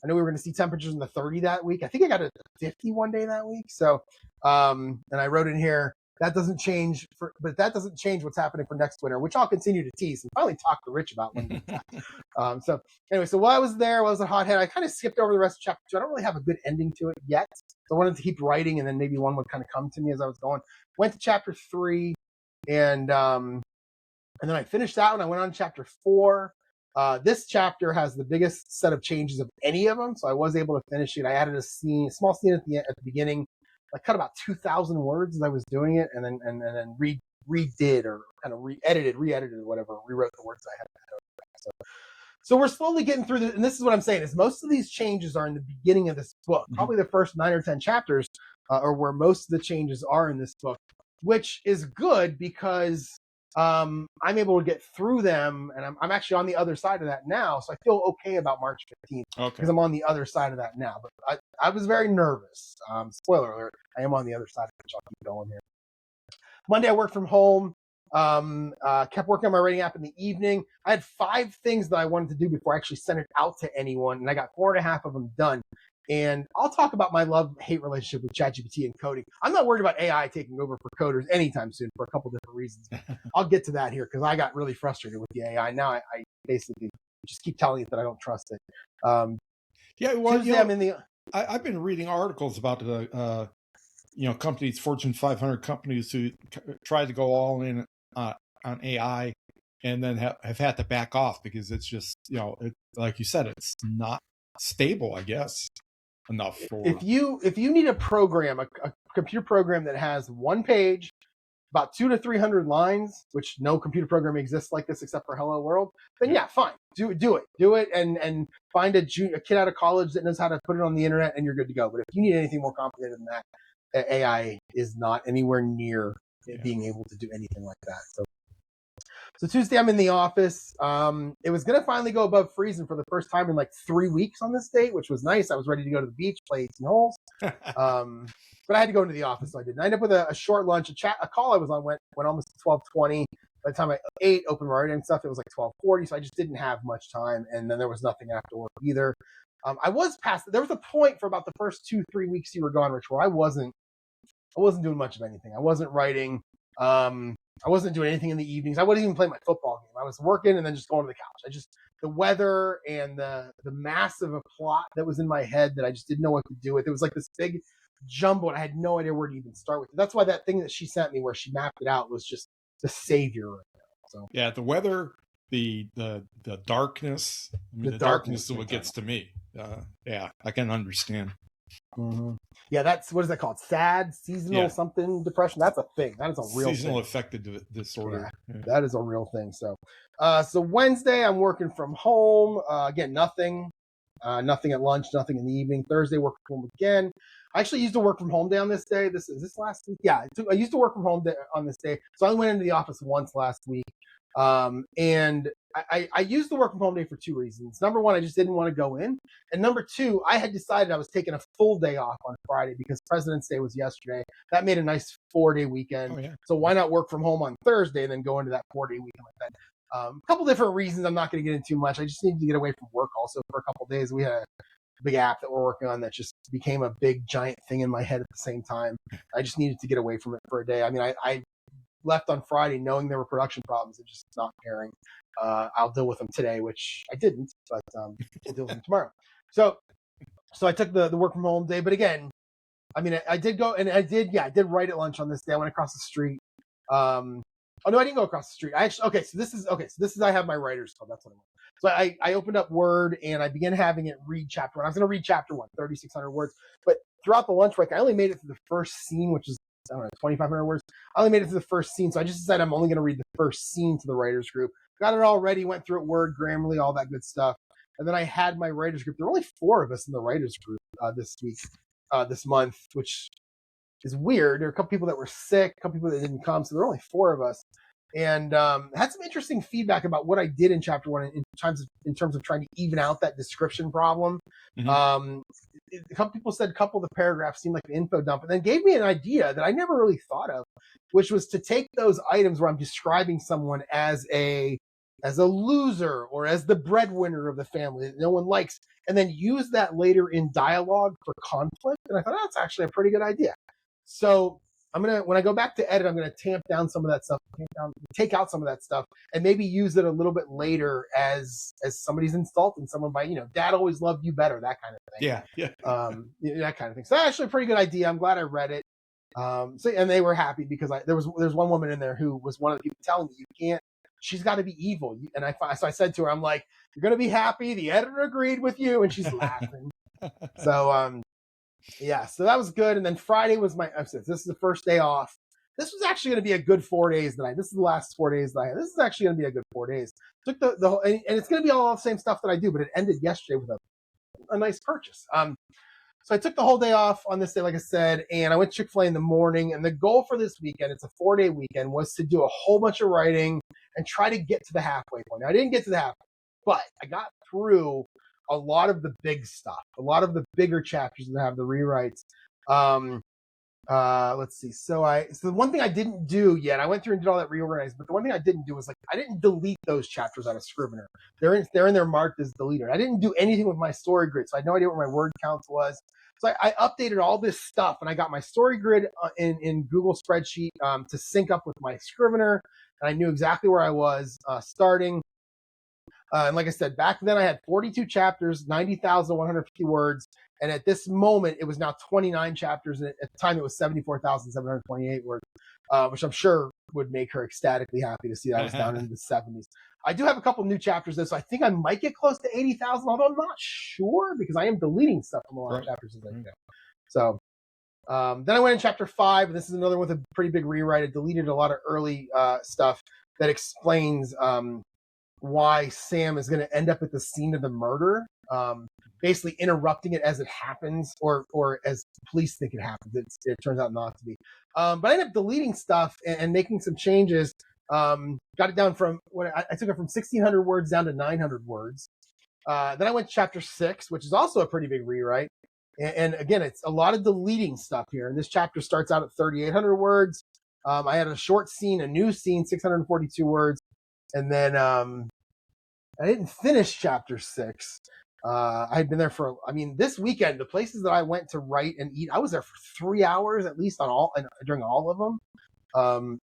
A: know we were going to see temperatures in the 30 that week. I think I got a 50 one day that week. So, and I wrote in here, that doesn't change what's happening for next winter, which I'll continue to tease and finally talk to Rich about when so anyway, so while I was there, while I was at Hothead, I kind of skipped over the rest of chapter 2. I don't really have a good ending to it yet. So I wanted to keep writing, and then maybe one would kind of come to me as I was going. Went to chapter 3, and then I finished that one. I went on to chapter 4. This chapter has the biggest set of changes of any of them, so I was able to finish it. I added a small scene at the beginning. I cut about 2,000 words as I was doing it, and then redid or kind of re-edited, whatever, rewrote the words I had. So we're slowly getting through this, and this is what I'm saying, is most of these changes are in the beginning of this book. Probably the first 9 or 10 chapters are where most of the changes are in this book, which is good because I'm able to get through them, and I'm actually on the other side of that now, so I feel okay about March 15th because I'm on the other side of that now. But I was very nervous. Spoiler alert, I am on the other side of it. I'll keep going here. Monday, I worked from home. Kept working on my writing app in the evening. I had 5 things that I wanted to do before I actually sent it out to anyone, and I got 4.5 of them done. And I'll talk about my love-hate relationship with ChatGPT and coding. I'm not worried about AI taking over for coders anytime soon for a couple different reasons. I'll get to that here because I got really frustrated with the AI. Now I basically just keep telling it that I don't trust it.
C: Yeah, well,
A: Tuesday, I'm in the.
C: I've been reading articles about the companies, Fortune 500 companies who tried to go all in on AI and then have had to back off because it's just, like you said, it's not stable, I guess, enough for.
A: If you need a program, a computer program that has 1 page, about 200 to 300 lines, which no computer program exists like this except for Hello World, then yeah, fine, do it, and find a kid out of college that knows how to put it on the internet, and you're good to go. But if you need anything more complicated than that, AI is not anywhere near being able to do anything like that. So Tuesday, I'm in the office. It was going to finally go above freezing for the first time in like 3 weeks on this date, which was nice. I was ready to go to the beach, play 18 holes. But I had to go into the office, so I didn't. I ended up with a short lunch. A call I was on went almost 12:20. By the time I ate, opened my writing and stuff, it was like 12:40, so I just didn't have much time. And then there was nothing after work either. I was past. There was a point for about the first 2-3 weeks you were gone, Rich, where I wasn't doing much of anything. I wasn't writing. I wasn't doing anything in the evenings. I wouldn't even play my football game. I was working and then just going to the couch. The weather and the massive plot that was in my head that I just didn't know what to do with. It was like this big jumbo, and I had no idea where to even start with it. That's why that thing that she sent me where she mapped it out was just the savior right now. So
C: yeah, the weather, the darkness. I mean, the darkness is what gets to me. Yeah, I can understand.
A: Mm-hmm. Yeah, that's, what is that called? Sad seasonal something depression. That's a thing. That is a real
C: seasonal
A: thing.
C: affective disorder.
A: Yeah. That is a real thing. So Wednesday I'm working from home. Again, nothing at lunch, nothing in the evening. Thursday work from home again. I actually used to work from home day on this day. This last week. Yeah, I used to work from home on this day. So I only went into the office once last week. And I used the work from home day for 2 reasons. Number one, I just didn't want to go in. And number two, I had decided I was taking a full day off on Friday because President's Day was yesterday. That made a nice 4-day weekend.
C: Oh, yeah.
A: So why not work from home on Thursday and then go into that 4-day weekend like that? A couple different reasons. I'm not going to get into too much. I just needed to get away from work also for a couple of days. We had a big app that we're working on that just became a big giant thing in my head at the same time. I just needed to get away from it for a day. I mean, I left on Friday knowing there were production problems and just not caring. I'll deal with them today, which I didn't, but we'll deal with them tomorrow. So I took the work from home day, but again, I mean, I did go and I did write at lunch on this day. I went across the street. Oh no, I didn't go across the street. So this is I have my writer's club. That's what I want. So I opened up Word and I began having it read chapter 1. I was going to read chapter 1, 3,600 words, but throughout the lunch break, I only made it to the first scene, which is, I don't know, 2,500 words. I only made it to the first scene, so I just decided I'm only going to read the first scene to the writers group. Got it all ready, went through it Word, Grammarly, all that good stuff. And then I had my writers group. There were only 4 of us in the writers group this month, which is weird. There were a couple people that were sick, a couple people that didn't come, so there were only 4 of us. And had some interesting feedback about what I did in chapter 1 in terms of trying to even out that description problem. Mm-hmm. A couple people said a couple of the paragraphs seemed like an info dump, and then gave me an idea that I never really thought of, which was to take those items where I'm describing someone as a loser or as the breadwinner of the family that no one likes, and then use that later in dialogue for conflict. And I thought, that's actually a pretty good idea. So when I go back to edit, I'm gonna tamp down some of that stuff, take out some of that stuff, and maybe use it a little bit later as somebody's insulting someone by, Dad always loved you better, that kind of thing.
C: Yeah.
A: That kind of thing. So that's actually a pretty good idea. I'm glad I read it. And they were happy because there's one woman in there who was one of the people telling me you can't. She's got to be evil. And so I said to her, I'm like, you're gonna be happy. The editor agreed with you, and she's laughing. So so that was good. And then Friday was this is the first day off. This was actually going to be a good 4 days that this is the last 4 days that I had. This is actually going to be a good 4 days. Took the whole, and it's going to be all the same stuff that I do, but it ended yesterday with a nice purchase. So I took the whole day off on this day, like I said, and I went to Chick-fil-A in the morning. And the goal for this weekend, it's a 4-day weekend, was to do a whole bunch of writing and try to get to the halfway point. Now, I didn't get to the halfway, but I got through a lot of the big stuff, a lot of the bigger chapters that have the rewrites. Let's see. So the one thing I didn't do yet, I went through and did all that reorganized, but the one thing I didn't do was I didn't delete those chapters out of Scrivener. They're in there marked as deleted. I didn't do anything with my story grid, so I had no idea what my word counts was. So I updated all this stuff, and I got my story grid in Google Spreadsheet to sync up with my Scrivener, and I knew exactly where I was starting. And like I said, back then I had 42 chapters, 90,150 words. And at this moment, it was now 29 chapters. And at the time, it was 74,728 words, which I'm sure would make her ecstatically happy to see that I was down in the 70s. I do have a couple new chapters, though, so I think I might get close to 80,000, although I'm not sure because I am deleting stuff from a lot of chapters as I go. So then I went in chapter 5, and this is another one with a pretty big rewrite. I deleted a lot of early stuff that explains why Sam is going to end up at the scene of the murder, basically interrupting it as it happens, or as police think it happens. It turns out not to be. But I ended up deleting stuff and making some changes. Got it down from I took it from 1,600 words down to 900 words. Then I went to chapter 6, which is also a pretty big rewrite. And again, it's a lot of deleting stuff here. And this chapter starts out at 3,800 words. I had a short scene, a new scene, 642 words. And then I didn't finish chapter 6. I had been there this weekend, the places that I went to write and eat, I was there for 3 hours at least during all of them.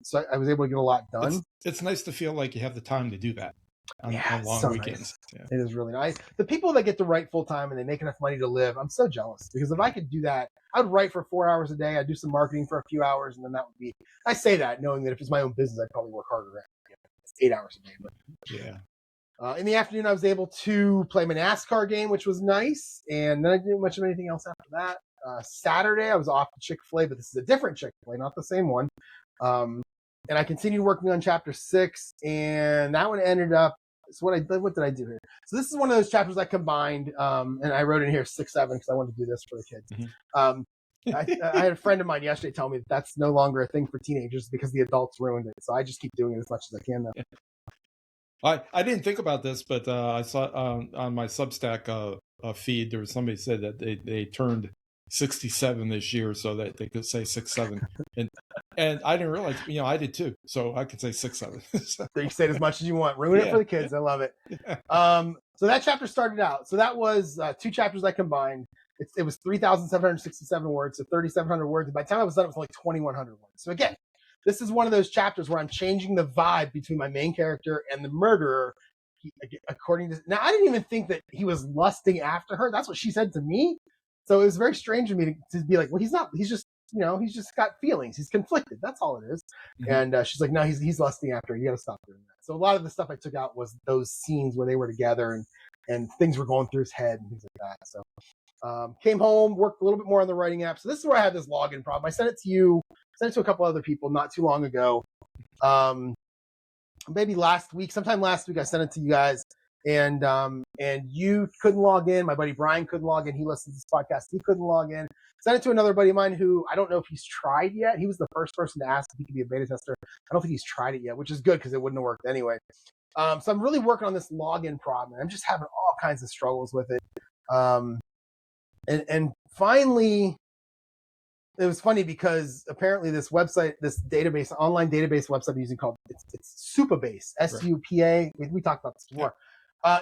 A: So I was able to get a lot done.
C: It's nice to feel like you have the time to do that on long weekends.
A: Nice. Yeah. It is really nice. The people that get to write full time and they make enough money to live, I'm so jealous, because if I could do that, I would write for 4 hours a day. I'd do some marketing for a few hours, and then that would be, I say that knowing that if it's my own business, I'd probably work harder at 8 hours a day. But
C: yeah.
A: In the afternoon, I was able to play my NASCAR game, which was nice. And then I didn't do much of anything else after that. Saturday, I was off to Chick-fil-A, but this is a different Chick-fil-A, not the same one. And I continued working on chapter 6, and that one ended up, so what did I do here? So this is one of those chapters I combined, and I wrote in here 6, 7, because I wanted to do this for the kids. Mm-hmm. I had a friend of mine yesterday tell me that's no longer a thing for teenagers because the adults ruined it. So I just keep doing it as much as I can now.
C: I didn't think about this, but I saw on my Substack feed, there was somebody said that they turned 67 this year, so that they could say 6, 7, and I didn't realize, I did too, so I could say 6, 7. So
A: you can say it as much as you want. Ruin it for the kids. I love it. So that chapter started out. So that was 2 chapters I combined. It was 3,767 words, so 3,700 words. And by the time I was done, it was like 2,100 words. So again, this is one of those chapters where I'm changing the vibe between my main character and the murderer. Now, I didn't even think that he was lusting after her. That's what she said to me. So it was very strange to me to be like, well, he's not. He's just, he's just got feelings. He's conflicted. That's all it is. Mm-hmm. And she's like, no, he's lusting after her. You got to stop doing that. So a lot of the stuff I took out was those scenes where they were together and things were going through his head and things like that. So came home, worked a little bit more on the writing app. So this is where I had this login problem. I sent it to you, sent it to a couple other people not too long ago. Maybe sometime last week, I sent it to you guys, and you couldn't log in. My buddy Brian couldn't log in. He listens to this podcast. He couldn't log in. Sent it to another buddy of mine who I don't know if he's tried yet. He was the first person to ask if he could be a beta tester. I don't think he's tried it yet, which is good because it wouldn't have worked anyway. So I'm really working on this login problem. I'm just having all kinds of struggles with it. And finally, it was funny because apparently this website, this database, online database website I'm using called, it's Supabase, SUPA. We talked about this before.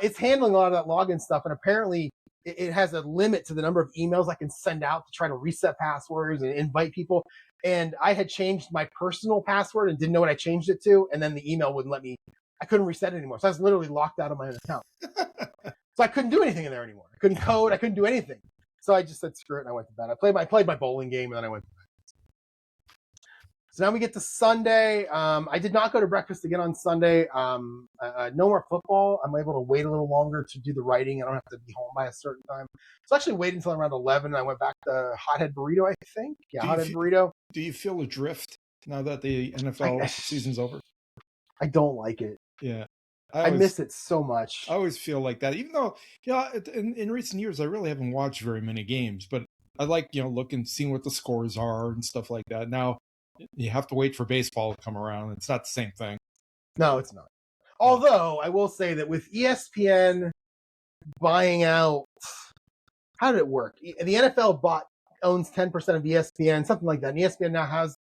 A: It's handling a lot of that login stuff, and apparently it has a limit to the number of emails I can send out to try to reset passwords and invite people. And I had changed my personal password and didn't know what I changed it to, and then the email wouldn't let me. I couldn't reset it anymore. So I was literally locked out of my own account. So I couldn't do anything in there anymore. I couldn't code. I couldn't do anything. So I just said, screw it, and I went to bed. I played my bowling game, and then I went to bed. So now we get to Sunday. I did not go to breakfast again on Sunday. No more football. I'm able to wait a little longer to do the writing. I don't have to be home by a certain time. So I actually waited until around 11, and I went back to Hothead Burrito, I think. Yeah, Hothead Burrito.
C: Do you feel adrift now that the NFL season's over?
A: I don't like it.
C: Yeah.
A: I miss it so much.
C: I always feel like that, even though, in recent years, I really haven't watched very many games, but I like, looking, seeing what the scores are and stuff like that. Now you have to wait for baseball to come around. It's not the same thing.
A: No, it's not. Although I will say that with ESPN buying out, how did it work? The NFL owns 10% of ESPN, something like that. And ESPN now has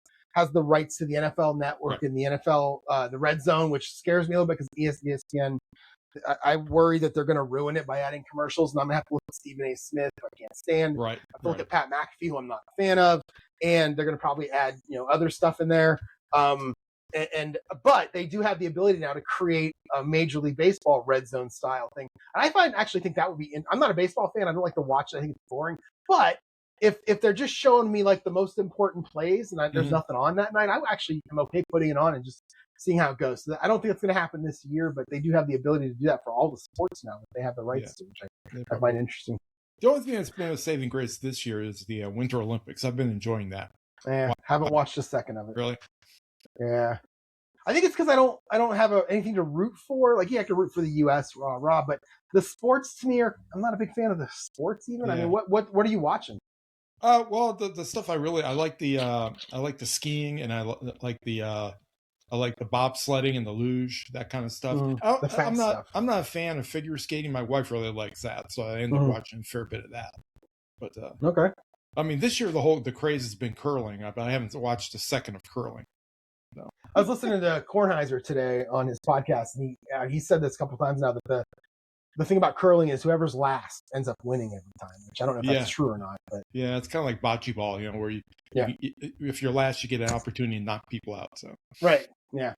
A: the rights to the NFL Network and the NFL, the Red Zone, which scares me a little bit because ESPN. I worry that they're going to ruin it by adding commercials, and I'm going to have to look at Stephen A. Smith, who I can't stand.
C: Right.
A: I have to look at Pat McAfee, who I'm not a fan of, and they're going to probably add other stuff in there. But they do have the ability now to create a Major League Baseball Red Zone style thing. And I actually think that would be. I'm not a baseball fan. I don't like to watch it. I think it's boring. But if they're just showing me like the most important plays and there's nothing on that night, I actually am okay putting it on and just seeing how it goes. So I don't think it's going to happen this year, but they do have the ability to do that for all the sports now that they have the rights to, which I find interesting.
C: The only thing that's been a saving grace this year is the Winter Olympics. I've been enjoying that.
A: Haven't watched a second of it.
C: Really?
A: Yeah. I think it's because I don't have anything to root for. Like, I can root for the U.S. raw, but the sports to me I'm not a big fan of the sports even. Yeah. I mean, what are you watching?
C: Well, the stuff I like the skiing, and I like the bobsledding and the luge, that kind of stuff. I'm not a fan of figure skating. My wife really likes that, so I end up watching a fair bit of that. But
A: okay.
C: I mean, this year the craze has been curling, but I haven't watched a second of curling. No.
A: I was listening to Kornheiser today on his podcast, and he said this a couple times now that the thing about curling is whoever's last ends up winning every time, which I don't know if that's true or not. But
C: yeah, it's kind of like bocce ball, where you if you're last, you get an opportunity to knock people out. So
A: right, yeah.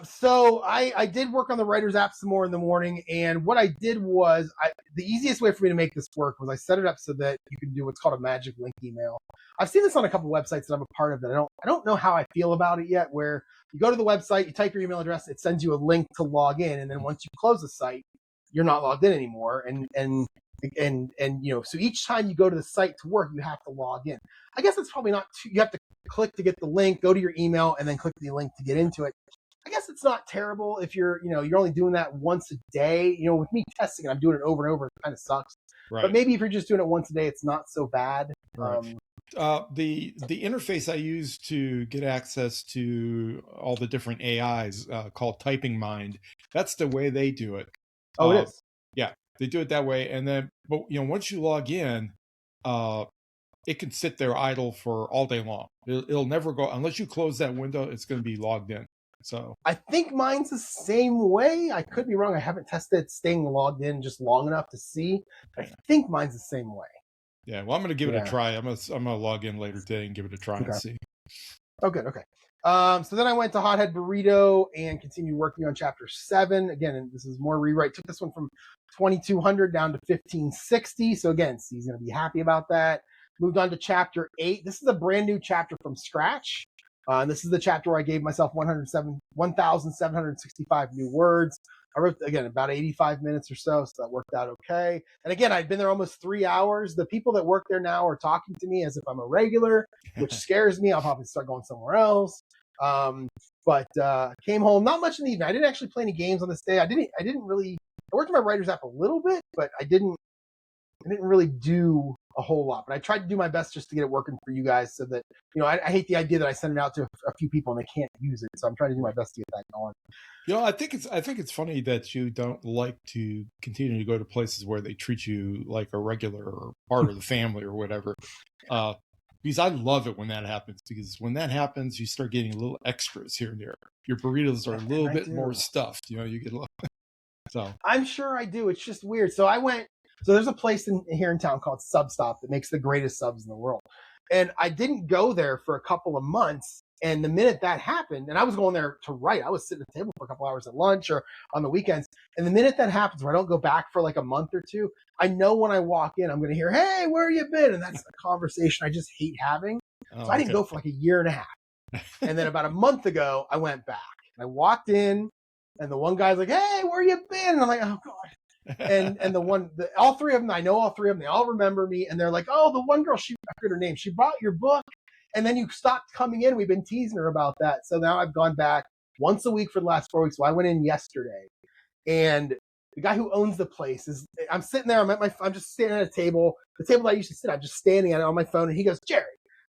A: So I did work on the writers app some more in the morning, and what I did was the easiest way for me to make this work was I set it up so that you can do what's called a magic link email. I've seen this on a couple websites that I'm a part of that I don't know how I feel about it yet, where you go to the website, you type your email address, it sends you a link to log in, and then once you close the site, you're not logged in anymore. And so each time you go to the site to work, you have to log in. I guess it's probably not you have to click to get the link, go to your email, and then click the link to get into it. I guess it's not terrible if you're only doing that once a day. With me testing, I'm doing it over and over. It kind of sucks. Right. But maybe if you're just doing it once a day, it's not so bad.
C: Right. The interface I use to get access to all the different AIs called Typing Mind. That's the way they do it.
A: Oh, it is.
C: Yeah, they do it that way, and then once you log in, it can sit there idle for all day long. It'll never go unless you close that window. It's going to be logged in. So
A: I think mine's the same way. I could be wrong. I haven't tested staying logged in just long enough to see. But I think mine's the same way.
C: Yeah. Well, I'm going to give it a try. I'm going to log in later today and give it a try and see.
A: Oh, good. Okay. So then I went to Hothead Burrito and continued working on chapter 7. Again, and this is more rewrite. Took this one from 2200 down to 1560. So again, C's going to be happy about that. Moved on to chapter 8. This is a brand new chapter from scratch. And this is the chapter where I gave myself 1,765 new words. I wrote, again, about 85 minutes or so that worked out okay. And again, I'd been there almost 3 hours. The people that work there now are talking to me as if I'm a regular, which scares me. I'll probably start going somewhere else. But came home, not much in the evening. I didn't actually play any games on this day. I worked on my writer's app a little bit, but I didn't really do a whole lot, but I tried to do my best just to get it working for you guys so that, I hate the idea that I send it out to a few people and they can't use it. So I'm trying to do my best to get that going.
C: I think it's funny that you don't like to continue to go to places where they treat you like a regular or part of the family or whatever. Because I love it when that happens, because when that happens, you start getting little extras here and there. Your burritos are a little bit more stuffed, you get a little. So
A: I'm sure I do. It's just weird. So there's a place here in town called Substop that makes the greatest subs in the world. And I didn't go there for a couple of months. And the minute that happened, and I was going there to write, I was sitting at the table for a couple hours at lunch or on the weekends. And the minute that happens, where I don't go back for like a month or two, I know when I walk in, I'm going to hear, "Hey, where you been?" And that's a conversation I just hate having. So I didn't go for like a year and a half. And then about a month ago, I went back. And I walked in, and the one guy's like, "Hey, where you been?" And I'm like, "Oh, God." And all three of them, I know all three of them, they all remember me, and they're like, "Oh, the one girl, I forget her name, she brought your book, and then you stopped coming in. We've been teasing her about that." So now I've gone back once a week for the last 4 weeks. So I went in yesterday, and the guy who owns the place I'm sitting there. I'm just standing at a table, the table that I used to sit at. I'm just standing at it on my phone, and he goes, Jerry.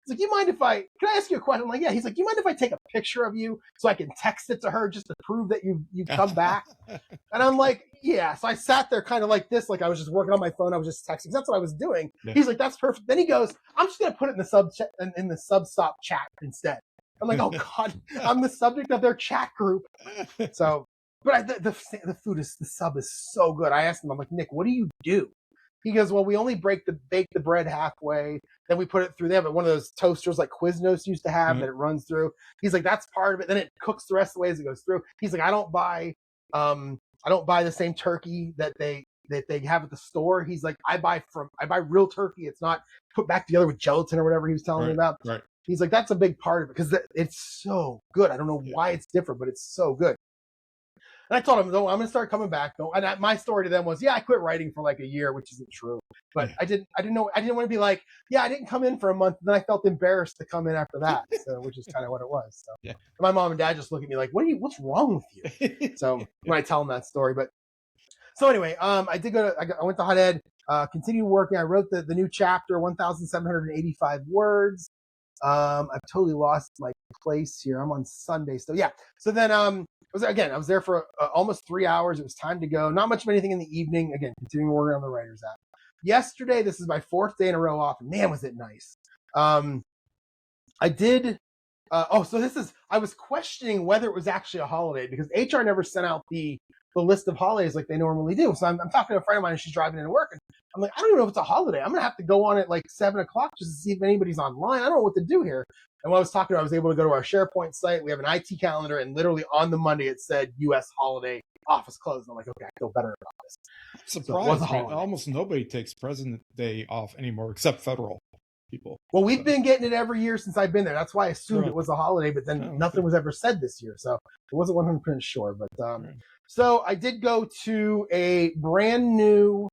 A: He's like, can I ask you a question? I'm like, yeah. He's like, you mind if I take a picture of you so I can text it to her just to prove that you come back? And I'm like, yeah. So I sat there kind of like this, like I was just working on my phone. I was just texting. That's what I was doing. Yeah. He's like, that's perfect. Then he goes, I'm just going to put it in the sub-stop chat instead. I'm like, oh God, I'm the subject of their chat group. So, but the sub is so good. I asked him, I'm like, Nick, what do you do? He goes, well, we only bake the bread halfway. Then we put it through. They have one of those toasters like Quiznos used to have that it runs through. He's like, that's part of it. Then it cooks the rest of the way as it goes through. He's like, I don't buy the same turkey that they have at the store. He's like, I buy real turkey. It's not put back together with gelatin or whatever he was telling me about.
C: Right.
A: He's like, that's a big part of it because it's so good. I don't know why it's different, but it's so good. And I told him, no, I'm going to start coming back. No, and my story to them was, yeah, I quit writing for like a year, which isn't true. But I didn't want to be like, yeah, I didn't come in for a month. And then I felt embarrassed to come in after that. So, which is kind of what it was. So yeah. My mom and dad just look at me like, what's wrong with you? So when I tell them that story, so anyway, I went to Hot Ed, continued working. I wrote the new chapter, 1,785 words. I've totally lost my place here. I'm on Sunday. So yeah. So then, I was there for almost 3 hours. It was time to go. Not much of anything in the evening. Again, continuing working on the writer's app. Yesterday, this is my 4th day in a row off. Man, was it nice. I did. I was questioning whether it was actually a holiday because HR never sent out the list of holidays like they normally do. So I'm talking to a friend of mine and she's driving into work. And I'm like, I don't even know if it's a holiday. I'm going to have to go on at like 7 o'clock just to see if anybody's online. I don't know what to do here. And when I was talking to her, I was able to go to our SharePoint site. We have an IT calendar, and literally on the Monday, it said U.S. holiday, office closed. And I'm like, okay, I feel better about this.
C: I'm surprised. Almost nobody takes President's Day off anymore except federal people.
A: Well, we've been getting it every year since I've been there. That's why I assumed it was a holiday, but then nothing was ever said this year. So I wasn't 100% sure. But so I did go to a brand new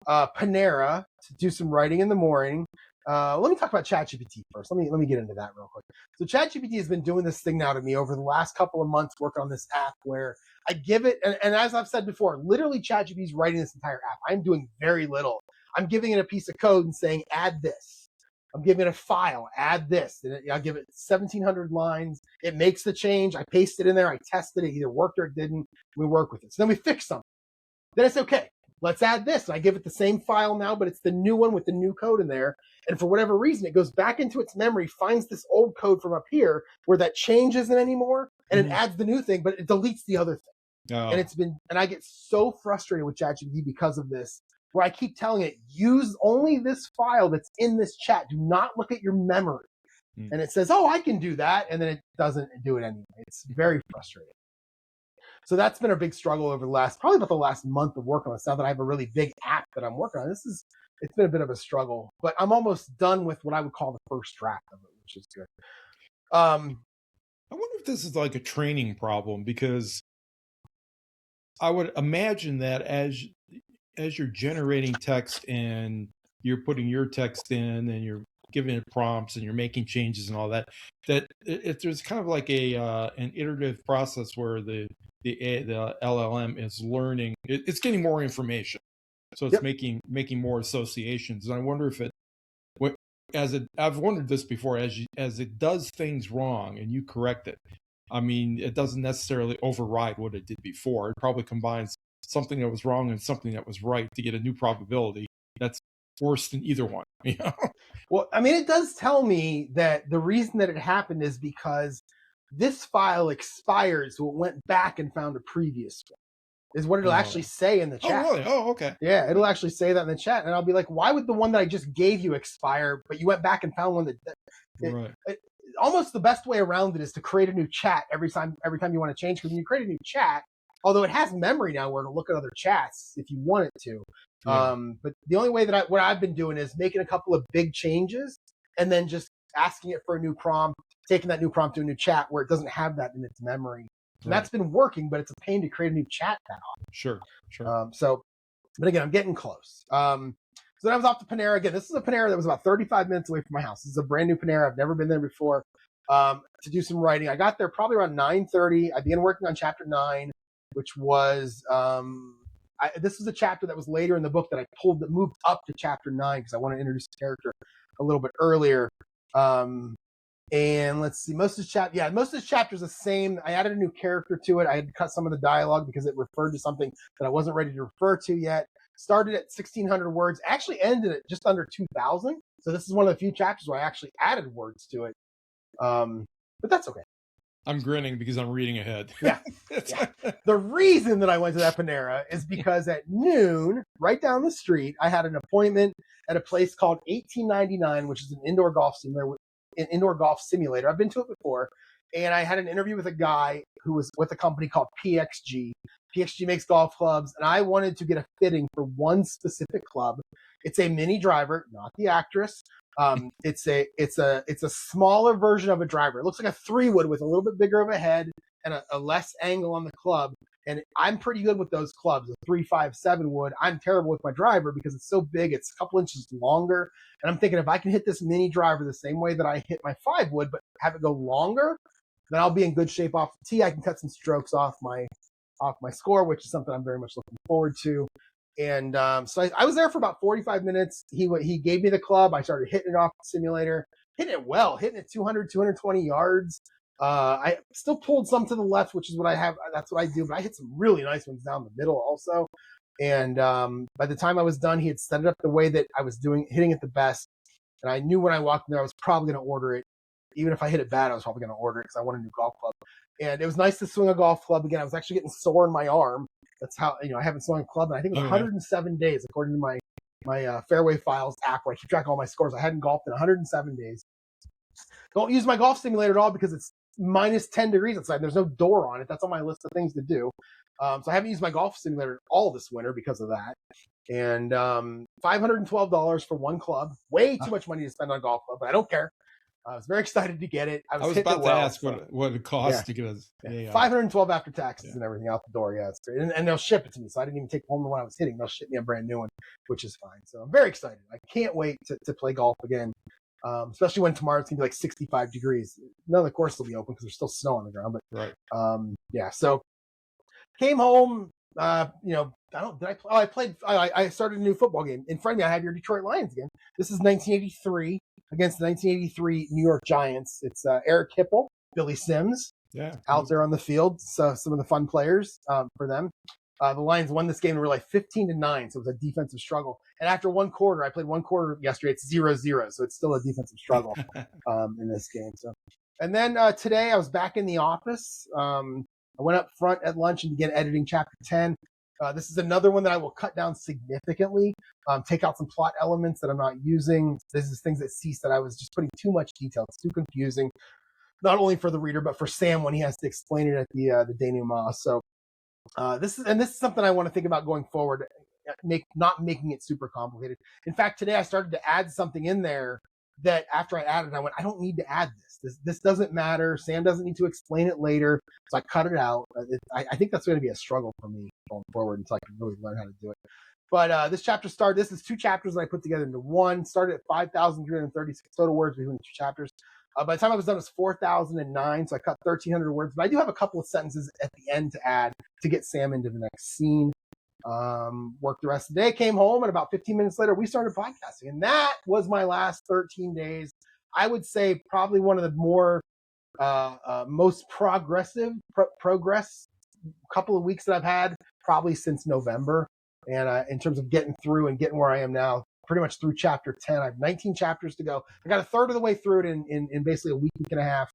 A: Panera to do some writing in the morning. Let me talk about ChatGPT first. Let me get into that real quick. So ChatGPT has been doing this thing now to me over the last couple of months, working on this app where I give it, and as I've said before, literally ChatGPT is writing this entire app. I'm doing very little. I'm giving it a piece of code and saying, add this. I'm giving it a file, add this. And I'll give it 1,700 lines. It makes the change. I paste it in there. I tested it. Either worked or it didn't. We work with it. So then we fix something. Then it's okay. Let's add this. And I give it the same file now, but it's the new one with the new code in there. And for whatever reason, it goes back into its memory, finds this old code from up here where that change isn't anymore, and it adds the new thing, but it deletes the other thing. Oh. And I get so frustrated with ChatGPT because of this, where I keep telling it, use only this file that's in this chat. Do not look at your memory. And it says, oh, I can do that. And then it doesn't do it anyway. It's very frustrating. So that's been a big struggle over probably about the last month of working on this. Now that I have a really big app that I'm working on, it's been a bit of a struggle, but I'm almost done with what I would call the first draft of it, which is good.
C: I wonder if this is like a training problem, because I would imagine that as you're generating text and you're putting your text in and you're giving it prompts and you're making changes and all that, there's kind of like an iterative process where the LLM is learning. It's getting more information, so it's making more associations. And I wonder if I've wondered this before, as it does things wrong and you correct it. I mean, it doesn't necessarily override what it did before. It probably combines something that was wrong and something that was right to get a new probability that's worse than either one. You know?
A: Well, I mean, it does tell me that the reason that it happened is because this file expired, so it went back and found a previous one, is what it'll actually say in the chat.
C: Oh, really? Oh, okay.
A: Yeah, it'll actually say that in the chat. And I'll be like, why would the one that I just gave you expire, but you went back and found one that... Almost the best way around it is to create a new chat every time you want to change. Because when you create a new chat, although it has memory now where it'll look at other chats if you want it to. Yeah. But the only way that what I've been doing is making a couple of big changes and then just asking it for a new prompt, taking that new prompt to a new chat where it doesn't have that in its memory. And that's been working, but it's a pain to create a new chat that often.
C: Sure.
A: But again, I'm getting close. So then I was off to Panera again. This is a Panera that was about 35 minutes away from my house. This is a brand new Panera. I've never been there before to do some writing. I got there probably around 9:30. I began working on chapter 9, which was this was a chapter that was later in the book that I moved up to chapter 9 because I want to introduce the character a little bit earlier. And let's see, most of this chapter is the same. I added a new character to it. I had to cut some of the dialogue because it referred to something that I wasn't ready to refer to yet. Started at 1,600 words, actually ended at just under 2,000. So this is one of the few chapters where I actually added words to it. But that's okay.
C: I'm grinning because I'm reading ahead.
A: Yeah. The reason that I went to that Panera is because at noon, right down the street, I had an appointment at a place called 1899, which is an indoor golf simulator. I've been to it before. And I had an interview with a guy who was with a company called PXG. PXG makes golf clubs, and I wanted to get a fitting for one specific club. It's a mini driver, not the actress. It's a smaller version of a driver. It looks like a 3-wood with a little bit bigger of a head and a less angle on the club. And I'm pretty good with those clubs, a 357 wood. I'm terrible with my driver because it's so big. It's a couple inches longer. And I'm thinking if I can hit this mini driver the same way that I hit my 5-wood, but have it go longer, then I'll be in good shape off the tee. I can cut some strokes off my score, which is something I'm very much looking forward to. And so I was there for about 45 minutes. He gave me the club. I started hitting it off the simulator, hitting it well, hitting it 200, 220 yards. I still pulled some to the left, which is what I have. That's what I do. But I hit some really nice ones down the middle also. And by the time I was done, he had set it up the way that I was hitting it the best. And I knew when I walked in there, I was probably going to order it. Even if I hit it bad, I was probably going to order it because I want a new golf club. And it was nice to swing a golf club again. I was actually getting sore in my arm. That's how, I haven't swung a club in, I think it was 107 days, according to my Fairway Files app where I keep track of all my scores. I hadn't golfed in 107 days. Don't use my golf simulator at all because it's minus 10 degrees outside. There's no door on it. That's on my list of things to do. So I haven't used my golf simulator all this winter because of that. And $512 for one club. Way too much money to spend on a golf club, but I don't care. I was very excited to get it.
C: I was about to ask what it costs to get us.
A: Yeah. $512 after taxes and everything out the door. Yeah, it's great. And they'll ship it to me. So I didn't even take home the one I was hitting. They'll ship me a brand new one, which is fine. So I'm very excited. I can't wait to play golf again, especially when tomorrow it's going to be like 65 degrees. None of the courses will be open because there's still snow on the ground. But yeah, so came home. I started a new football game. In front of me, I have your Detroit Lions again. This is 1983 against the 1983 New York Giants. It's Eric Hipple, Billy Sims out there on the field. So some of the fun players for them. The Lions won this game and were like 15-9, so it was a defensive struggle. And after one quarter, I played one quarter yesterday. It's 0-0, so it's still a defensive struggle in this game. So, and then today I was back in the office. I went up front at lunch and began editing chapter 10. This is another one that I will cut down significantly, take out some plot elements that I'm not using. This is things that cease that I was just putting too much detail. It's too confusing, not only for the reader, but for Sam when he has to explain it at the denouement. So this is something I want to think about going forward, not making it super complicated. In fact, today I started to add something in there that after I added, I went, I don't need to add this. This doesn't matter. Sam doesn't need to explain it later. So I cut it out. I think that's going to be a struggle for me going forward until I can really learn how to do it. But this chapter started, this is two chapters that I put together into one. Started at 5,336 total words between the two chapters. By the time I was done, it was 4,009. So I cut 1,300 words. But I do have a couple of sentences at the end to add to get Sam into the next scene. Worked the rest of the day, came home, and about 15 minutes later, we started podcasting. And that was my last 13 days. I would say probably one of the more most progress couple of weeks that I've had, probably since November. And in terms of getting through and getting where I am now, pretty much through chapter 10. I have 19 chapters to go. I got a third of the way through it in basically a week and a half.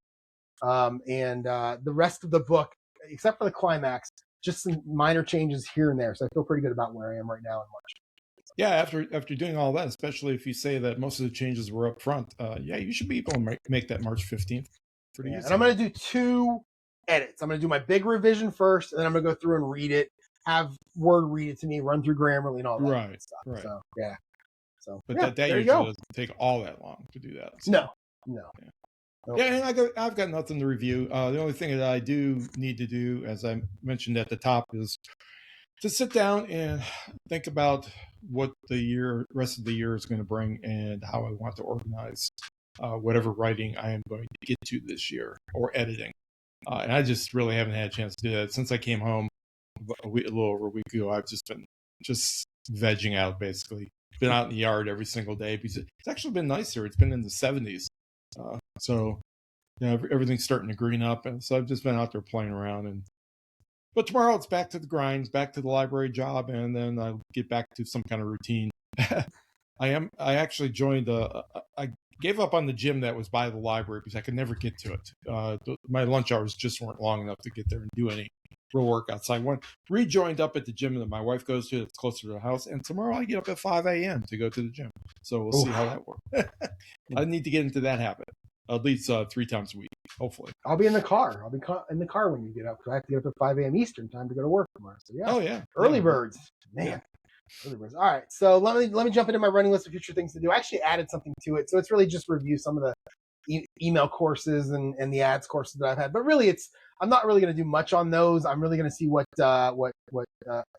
A: And the rest of the book, except for the climax, just some minor changes here and there. So I feel pretty good about where I am right now in March.
C: Yeah, after doing all that, especially if you say that most of the changes were up front, you should be able to make that March 15th. Pretty easy.
A: And I'm going to do 2 edits. I'm going to do my big revision first, and then I'm going to go through and read it, have Word read it to me, run through Grammarly and all that kind of stuff.
C: Right.
A: So, yeah. So,
C: but that usually doesn't take all that long to do that. So.
A: No.
C: Yeah. Yeah, and I've got nothing to review. The only thing that I do need to do, as I mentioned at the top, is to sit down and think about what the rest of the year is going to bring and how I want to organize whatever writing I am going to get to this year or editing. And I just really haven't had a chance to do that since I came home a little over a week ago. I've just been vegging out, basically. Been out in the yard every single day because it's actually been nice here. It's been in the 70s. So, everything's starting to green up. And so I've just been out there playing around. But tomorrow it's back to the grinds, back to the library job, and then I'll get back to some kind of routine. I actually joined I gave up on the gym that was by the library because I could never get to it. My lunch hours just weren't long enough to get there and do any real workouts. So I rejoined up at the gym that my wife goes to that's closer to the house, and tomorrow I get up at 5 a.m. to go to the gym. So we'll see how that works. I need to get into that habit at least 3 times a week, hopefully.
A: I'll be in the car. I'll be in the car when you get up because I have to get up at 5 a.m. Eastern time to go to work tomorrow. So yeah.
C: Oh yeah.
A: Early birds, man. Yeah. Early birds. All right. So let me jump into my running list of future things to do. I actually added something to it, so it's really just review some of the email courses and the ads courses that I've had. But really, I'm not really going to do much on those. I'm really going to see what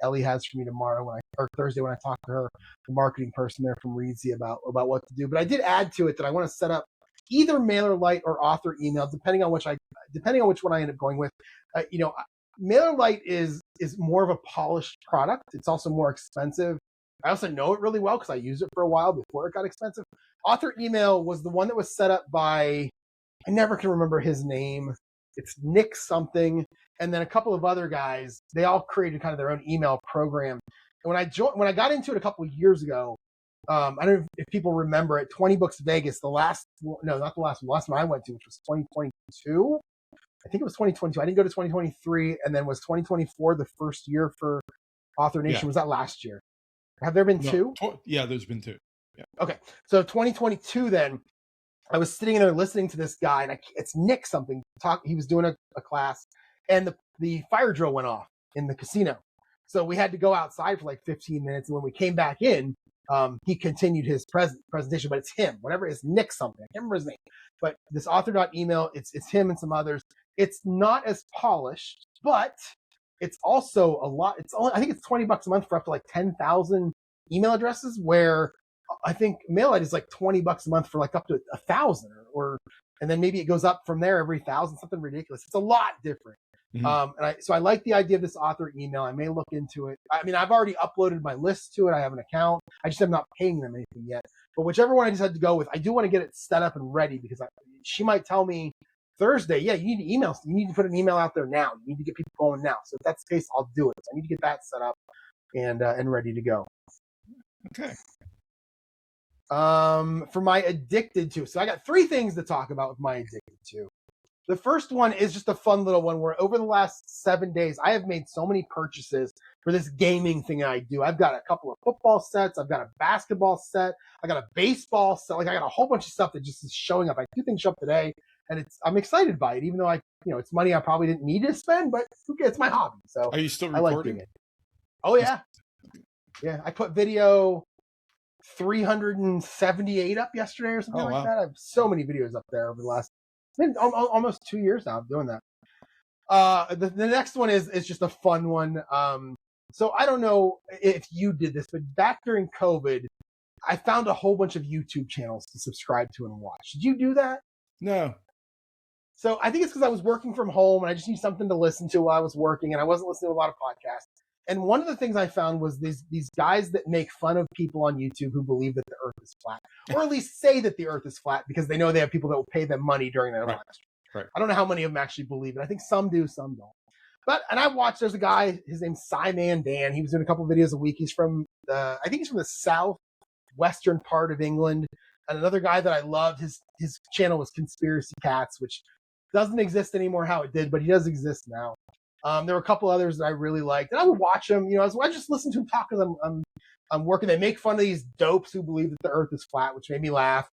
A: Ellie has for me tomorrow or Thursday when I talk to her, the marketing person there from Reedsy about what to do. But I did add to it that I want to set up either MailerLite or author email, depending on which one I end up going with. MailerLite is more of a polished product. It's also more expensive. I also know it really well because I used it for a while before it got expensive. Author email was the one that was set up by, I never can remember his name. It's Nick something, and then a couple of other guys. They all created kind of their own email program. And when I got into it a couple of years ago, I don't know if people remember it. 20 Books Vegas, the last one I went to, which was 2022. I think it was 2022. I didn't go to 2023, and then was 2024 the first year for Author Nation? Yeah. Was that last year? Have there been two?
C: Yeah, there's been two. Yeah.
A: Okay, so 2022 then, I was sitting there listening to this guy, and it's Nick something. He was doing a class, and the fire drill went off in the casino. So we had to go outside for like 15 minutes, and when we came back in, he continued his presentation, but it's him. Whatever, it's Nick something. I can't remember his name. But this author.email, it's him and some others. It's not as polished, but it's also a lot. I think it's $20 a month for up to like 10,000 email addresses, where I think MailerLite is like $20 a month for like up to 1,000 and then maybe it goes up from there every 1,000, something ridiculous. It's a lot different. Mm-hmm. So I like the idea of this author email. I may look into it. I mean, I've already uploaded my list to it. I have an account. I just am not paying them anything yet. But whichever one I decide to go with, I do want to get it set up and ready because she might tell me Thursday, yeah, you need to email. You need to put an email out there now. You need to get people going now. So if that's the case, I'll do it. So I need to get that set up and ready to go.
C: Okay.
A: For my addicted to. So I got 3 things to talk about with my addicted to. The first one is just a fun little one where over the last 7 days, I have made so many purchases for this gaming thing I do. I've got a couple of football sets. I've got a basketball set. I got a baseball set. Like I got a whole bunch of stuff that just is showing up. I do things show up today, and I'm excited by it, even though it's money I probably didn't need to spend, but okay, it's my hobby. So
C: are you still recording?
A: I like doing it. Oh yeah. Yeah. I put video 378 up yesterday or something like that. I have so many videos up there over the last almost 2 years now of doing that. The next one is just a fun one. So I don't know if you did this, but back during COVID, I found a whole bunch of YouTube channels to subscribe to and watch. Did you do that?
C: No.
A: So I think it's because I was working from home and I just need something to listen to while I was working, and I wasn't listening to a lot of podcasts. And one of the things I found was these guys that make fun of people on YouTube who believe that the earth is flat, or at least say that the earth is flat because they know they have people that will pay them money during their live stream.
C: Right.
A: I don't know how many of them actually believe it. I think some do, some don't. And I watched, there's a guy, his name's Simon Dan. He was doing a couple of videos a week. He's from I think he's from the southwestern part of England. And another guy that I loved, his channel was Conspiracy Cats, which doesn't exist anymore how it did, but he does exist now. There were a couple others that I really liked, and I would watch them. I just listened to them talk because I'm working. They make fun of these dopes who believe that the earth is flat, which made me laugh.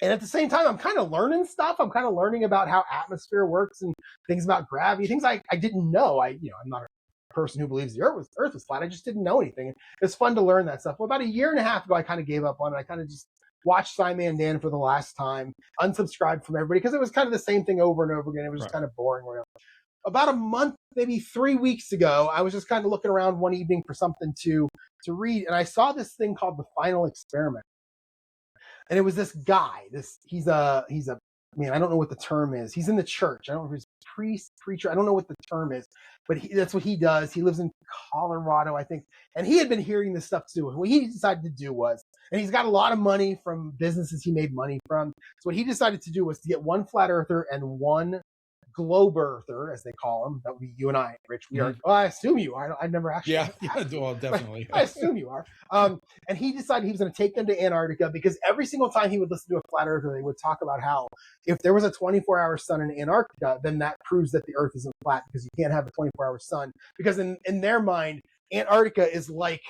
A: And at the same time, I'm kind of learning stuff. I'm kind of learning about how atmosphere works and things about gravity, things I didn't know. I'm not a person who believes the earth was flat. I just didn't know anything. It's fun to learn that stuff. Well, about a year and a half ago, I kind of gave up on it. I kind of just watched Simon Dan for the last time, unsubscribed from everybody because it was kind of the same thing over and over again. It was just kind of boring. About a month, maybe 3 weeks ago, I was just kind of looking around one evening for something to read, and I saw this thing called The Final Experiment. And it was this guy. He's a I don't know what the term is. He's in the church. I don't know if he's priest, preacher. I don't know what the term is, but that's what he does. He lives in Colorado, I think. And he had been hearing this stuff too. What he decided to do was, and he's got a lot of money from businesses he made money from. So what he decided to do was to get one flat earther and one globe earther, as they call them. That would be you and I, Rich. We are. Well, I assume you are. I've never actually.
C: Yeah, well, definitely.
A: I assume you are. And he decided he was going to take them to Antarctica because every single time he would listen to a flat earther, they would talk about how if there was a 24-hour sun in Antarctica, then that proves that the Earth isn't flat because you can't have a 24-hour sun. Because in their mind, Antarctica is like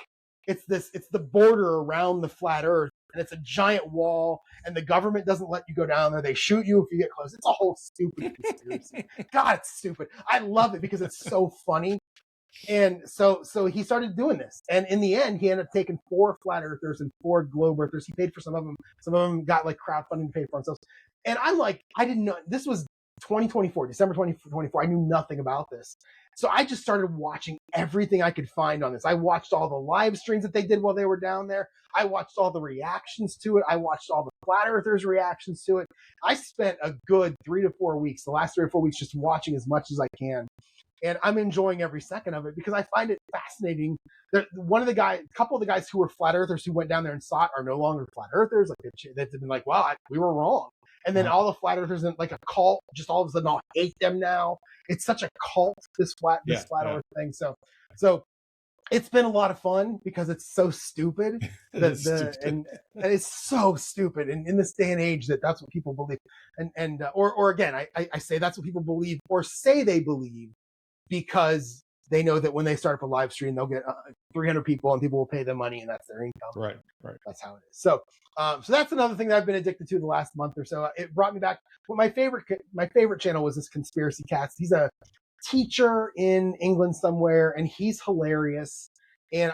A: it's the border around the flat Earth. And it's a giant wall, and the government doesn't let you go down there. They shoot you if you get close. It's a whole stupid conspiracy. God, it's stupid. I love it because it's so funny. And so he started doing this. And in the end, he ended up taking 4 flat earthers and 4 globe earthers. He paid for some of them. Some of them got like crowdfunding to pay for themselves. And I'm like, I didn't know. This was 2024, December 2024. I knew nothing about this. So I just started watching everything I could find on this. I watched all the live streams that they did while they were down there. I watched all the reactions to it. I watched all the flat earthers' reactions to it. I spent a good 3 to 4 weeks, the last 3 or 4 weeks, just watching as much as I can. And I'm enjoying every second of it because I find it fascinating. A couple of the guys who were flat earthers who went down there and saw it are no longer flat earthers. Like they've been like, wow, we were wrong. And then all the flat earthers in like a cult, just all of a sudden all hate them now. It's such a cult, this flat earth thing. So it's been a lot of fun because it's so stupid. And it's so stupid. And in this day and age that's what people believe. Or again, I say that's what people believe or say they believe because they know that when they start up a live stream, they'll get 300 people and people will pay them money and that's their income.
C: Right.
A: That's how it is. So that's another thing that I've been addicted to the last month or so. It brought me back. Well, my favorite channel was this Conspiracy Cast. He's a teacher in England somewhere and he's hilarious. And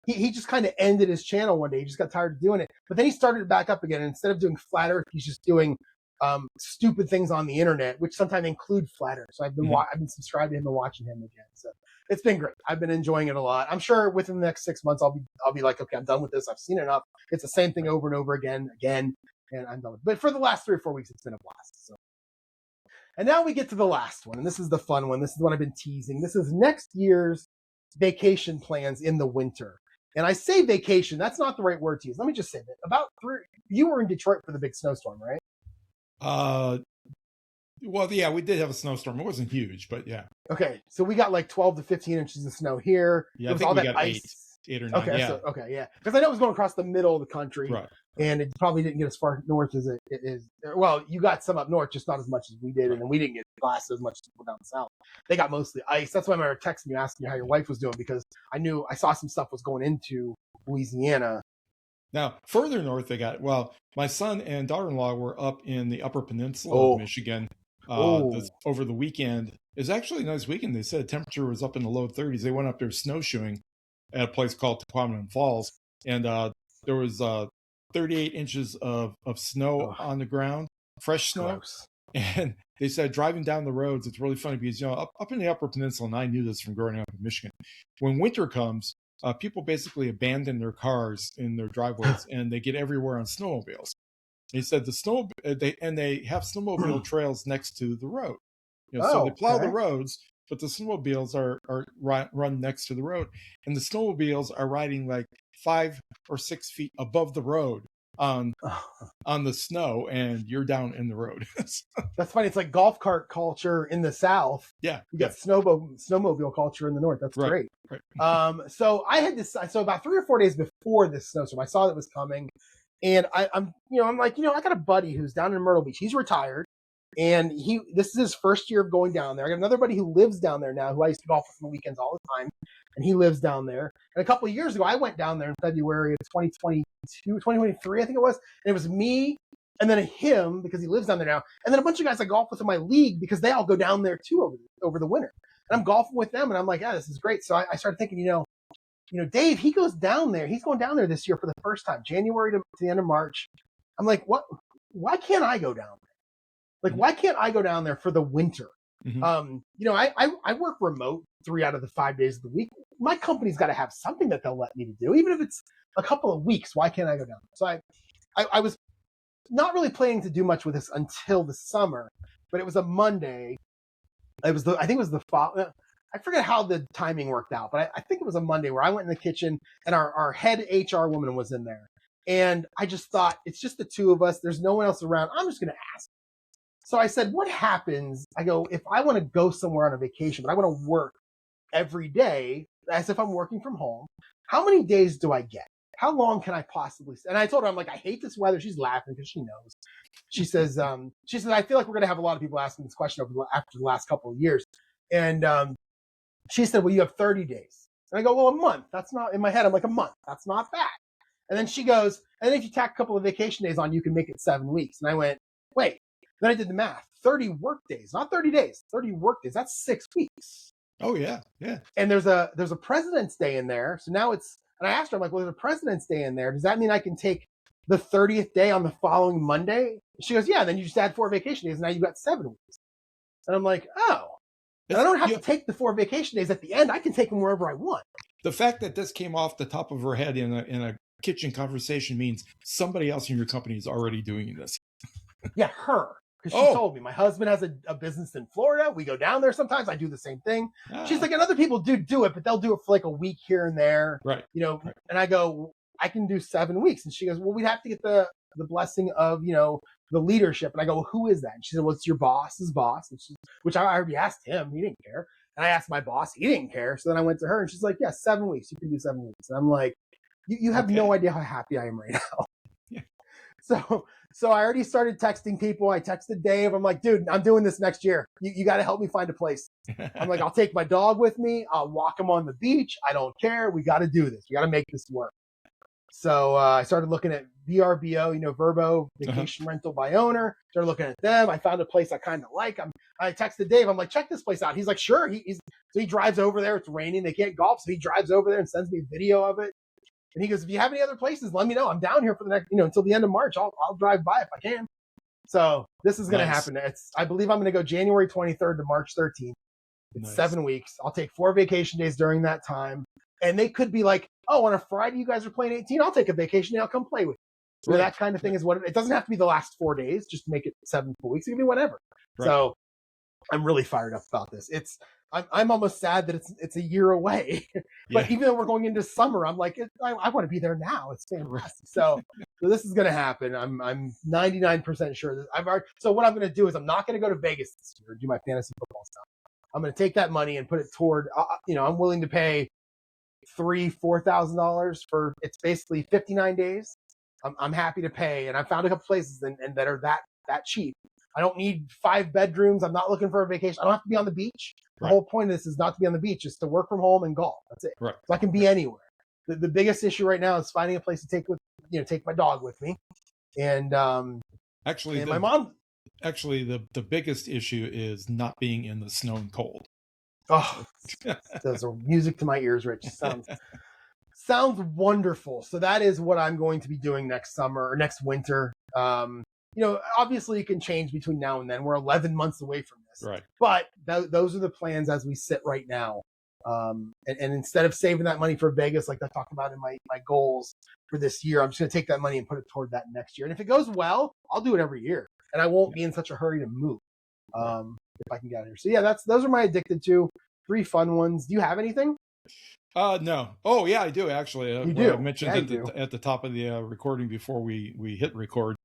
A: he just kind of ended his channel one day. He just got tired of doing it. But then he started it back up again. And instead of doing flat earth, he's just doing stupid things on the internet, which sometimes include flat earth. So I've been subscribed to him and watching him again. So it's been great. I've been enjoying it a lot. I'm sure within the next 6 months, I'll be like, okay, I'm done with this. I've seen enough. It's the same thing over and over again, and I'm done with it. But for the last 3 or 4 weeks, it's been a blast. So. And now we get to the last one, and this is the fun one. This is the one I've been teasing. This is next year's vacation plans in the winter. And I say vacation, that's not the right word to use. Let me just say that. You were in Detroit for the big snowstorm, right?
C: Well, yeah, we did have a snowstorm. It wasn't huge, but yeah.
A: Okay, so we got like 12 to 15 inches of snow here.
C: Yeah, I think we got ice. 8 or 9.
A: Okay,
C: yeah.
A: Yeah. Because I know it was going across the middle of the country,
C: right.
A: And it probably didn't get as far north as it is. Well, you got some up north, just not as much as we did, right. And then we didn't get blasted as much as people down south. They got mostly ice. That's why I remember texting you, asking you how your wife was doing, because I saw some stuff was going into Louisiana.
C: Now, further north, my son and daughter-in-law were up in the Upper Peninsula of Michigan over the weekend. It was actually a nice weekend. They said the temperature was up in the low 30s. They went up there snowshoeing at a place called Tequamanon Falls, and there was 38 inches of snow on the ground, fresh snow.
A: Gross.
C: And they said driving down the roads, it's really funny because, up in the Upper Peninsula, and I knew this from growing up in Michigan, when winter comes, people basically abandon their cars in their driveways and they get everywhere on snowmobiles. He said they have snowmobile trails next to the road. So they plow the roads, but the snowmobiles are run next to the road, and the snowmobiles are riding like 5 or 6 feet above the road on the snow, and you're down in the road.
A: That's funny. It's like golf cart culture in the South.
C: Yeah,
A: you got snowmobile culture in the North. That's great.
C: Right.
A: So I had this. So about 3 or 4 days before this snowstorm, I saw that it was coming, and I'm like, I got a buddy who's down in Myrtle Beach. He's retired, and this is his first year of going down there. I got another buddy who lives down there now, who I used to golf with on the weekends all the time, and he lives down there. And a couple of years ago, I went down there in February of 2023, I think it was, and it was me and then him, because he lives down there now, and then a bunch of guys I golf with in my league because they all go down there too over the winter. And I'm golfing with them, and I'm like, yeah, this is great. So I started thinking, Dave, he goes down there. He's going down there this year for the first time, January to the end of March. I'm like, what? Why can't I go down there? Like, why can't I go down there for the winter? Mm-hmm. I work remote 3 out of the 5 days of the week. My company's got to have something that they'll let me to do, even if it's a couple of weeks. Why can't I go down there? So I was not really planning to do much with this until the summer, but it was a Monday. I think it was the fall. I forget how the timing worked out, but I think it was a Monday where I went in the kitchen and our head HR woman was in there. And I just thought, it's just the two of us. There's no one else around. I'm just going to ask. So I said, what happens? I go, if I want to go somewhere on a vacation, but I want to work every day as if I'm working from home, how many days do I get? How long can I possibly? And I told her, I'm like, I hate this weather. She's laughing because she knows. She says, I feel like we're going to have a lot of people asking this question after the last couple of years. And she said, well, you have 30 days. And I go, well, a month. That's not, in my head, I'm like, a month. That's not bad. And then she goes, and if you tack a couple of vacation days on, you can make it 7 weeks. And I went, wait. Then I did the math. 30 work days, not 30 days. 30 work days. That's 6 weeks.
C: Oh yeah, yeah.
A: And there's a President's Day in there. So now it's, and I asked her, I'm like, well, there's a President's Day in there. Does that mean I can take the 30th day on the following Monday? She goes, yeah. Then you just add 4 vacation days. And now you've got 7 weeks. And I'm like, oh. And I don't have to take the 4 vacation days at the end. I can take them wherever I want.
C: The fact that this came off the top of her head in a kitchen conversation means somebody else in your company is already doing this.
A: Yeah, her. Because she told me my husband has a business in Florida. We go down there sometimes. I do the same thing. She's like, and other people do it, but they'll do it for like a week here and there.
C: Right.
A: Right. And I go, I can do 7 weeks. And she goes, well, we'd have to get the blessing of, the leadership. And I go, well, who is that? And she said, well, it's your boss's boss. And which I already asked him. He didn't care. And I asked my boss. He didn't care. So then I went to her and she's like, yeah, 7 weeks. You can do 7 weeks. And I'm like, you have no idea how happy I am right now.
C: Yeah.
A: So I already started texting people. I texted Dave. I'm like, dude, I'm doing this next year. You got to help me find a place. I'm like, I'll take my dog with me. I'll walk him on the beach. I don't care. We got to do this. We got to make this work. So I started looking at VRBO, Verbo, vacation rental by owner. Started looking at them. I found a place I kind of like. I texted Dave. I'm like, check this place out. He's like, sure. So he drives over there. It's raining. They can't golf. So he drives over there and sends me a video of it. And he goes, if you have any other places, let me know. I'm down here for the next, until the end of March. I'll drive by if I can. So this is going to happen. I believe I'm going to go January 23rd to March 13th. It's 7 weeks. I'll take 4 vacation days during that time. And they could be like, oh, on a Friday, you guys are playing 18. I'll take a vacation day. I'll come play with you. Right. That kind of thing is what it doesn't have to be the last 4 days. Just to make it 7 full weeks. It can be whatever. Right. So I'm really fired up about this. I'm almost sad that it's a year away, but even though we're going into summer, I'm like, I want to be there now. It's fantastic. So this is going to happen. I'm 99% sure that so what I'm going to do is I'm not going to go to Vegas this year, do my fantasy football stuff. I'm going to take that money and put it toward, I'm willing to pay $4,000 for, it's basically 59 days. I'm happy to pay. And I found a couple places and that are that cheap. I don't need 5 bedrooms. I'm not looking for a vacation. I don't have to be on the beach. The whole point of this is not to be on the beach, it's to work from home and golf. That's it.
C: Right.
A: So I can be anywhere. The biggest issue right now is finding a place to take my dog with me. And my mom.
C: Actually, the biggest issue is not being in the snow and cold.
A: Oh, those are music to my ears, Rich. Sounds wonderful. So that is what I'm going to be doing next summer or next winter. Obviously it can change between now and then. We're 11 months away from this.
C: Right.
A: But those are the plans as we sit right now. And instead of saving that money for Vegas, like I talked about in my goals for this year, I'm just going to take that money and put it toward that next year. And if it goes well, I'll do it every year. And I won't be in such a hurry to move if I can get out of here. So yeah, those are my addicted to 3 fun ones. Do you have anything?
C: No. Oh yeah, I do actually.
A: You do.
C: I mentioned at the top of the recording before we hit record.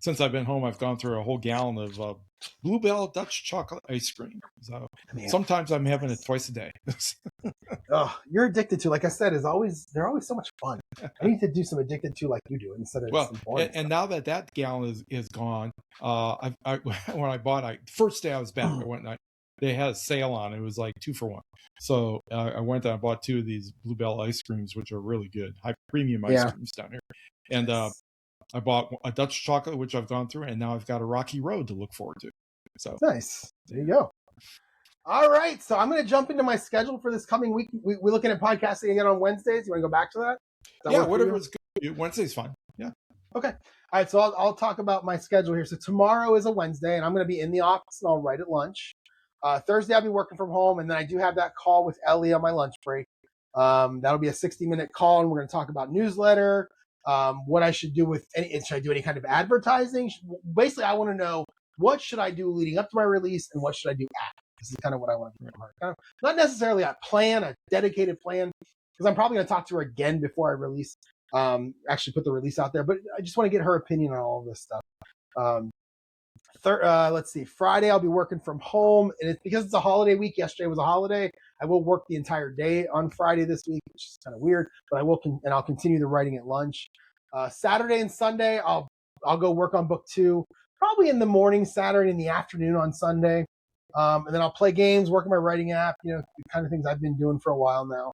C: Since I've been home, I've gone through a whole gallon of Bluebell Dutch chocolate ice cream. So sometimes I'm having it twice a day.
A: Oh, you're addicted to, like I said, they're always so much fun. I need to do some addicted to like you do instead of some boring
C: and now that gallon is gone, when I bought, first day I was back, I went and they had a sale on it. It was like 2 for 1. So I went and I bought 2 of these Bluebell ice creams, which are really good, high premium ice creams down here. And I bought a Dutch chocolate, which I've gone through, and now I've got a rocky road to look forward to. So
A: nice. There you go. All right. So I'm going to jump into my schedule for this coming week. We're looking at podcasting again on Wednesdays. You want to go back to that?
C: Yeah, whatever is good. Wednesday's fine. Yeah.
A: Okay. All right. So I'll talk about my schedule here. So tomorrow is a Wednesday, and I'm going to be in the office, and I'll write at lunch. Thursday, I'll be working from home, and then I do have that call with Ellie on my lunch break. That'll be a 60-minute call, and we're going to talk about newsletter, what I should do with should I do any kind of advertising? Basically, I want to know what should I do leading up to my release and what should I do after. This is kind of what I want to do from her. Kind of, not necessarily a plan, a dedicated plan, because I'm probably going to talk to her again before I release, actually put the release out there. But I just want to get her opinion on all of this stuff. Let's see. Friday, I'll be working from home, and it's because it's a holiday week. Yesterday was a holiday. I will work the entire day on Friday this week, which is kind of weird, but I'll continue the writing at lunch. Saturday and Sunday, I'll go work on book 2, probably in the morning Saturday, in the afternoon on Sunday, and then I'll play games, work on my writing app. The kind of things I've been doing for a while now.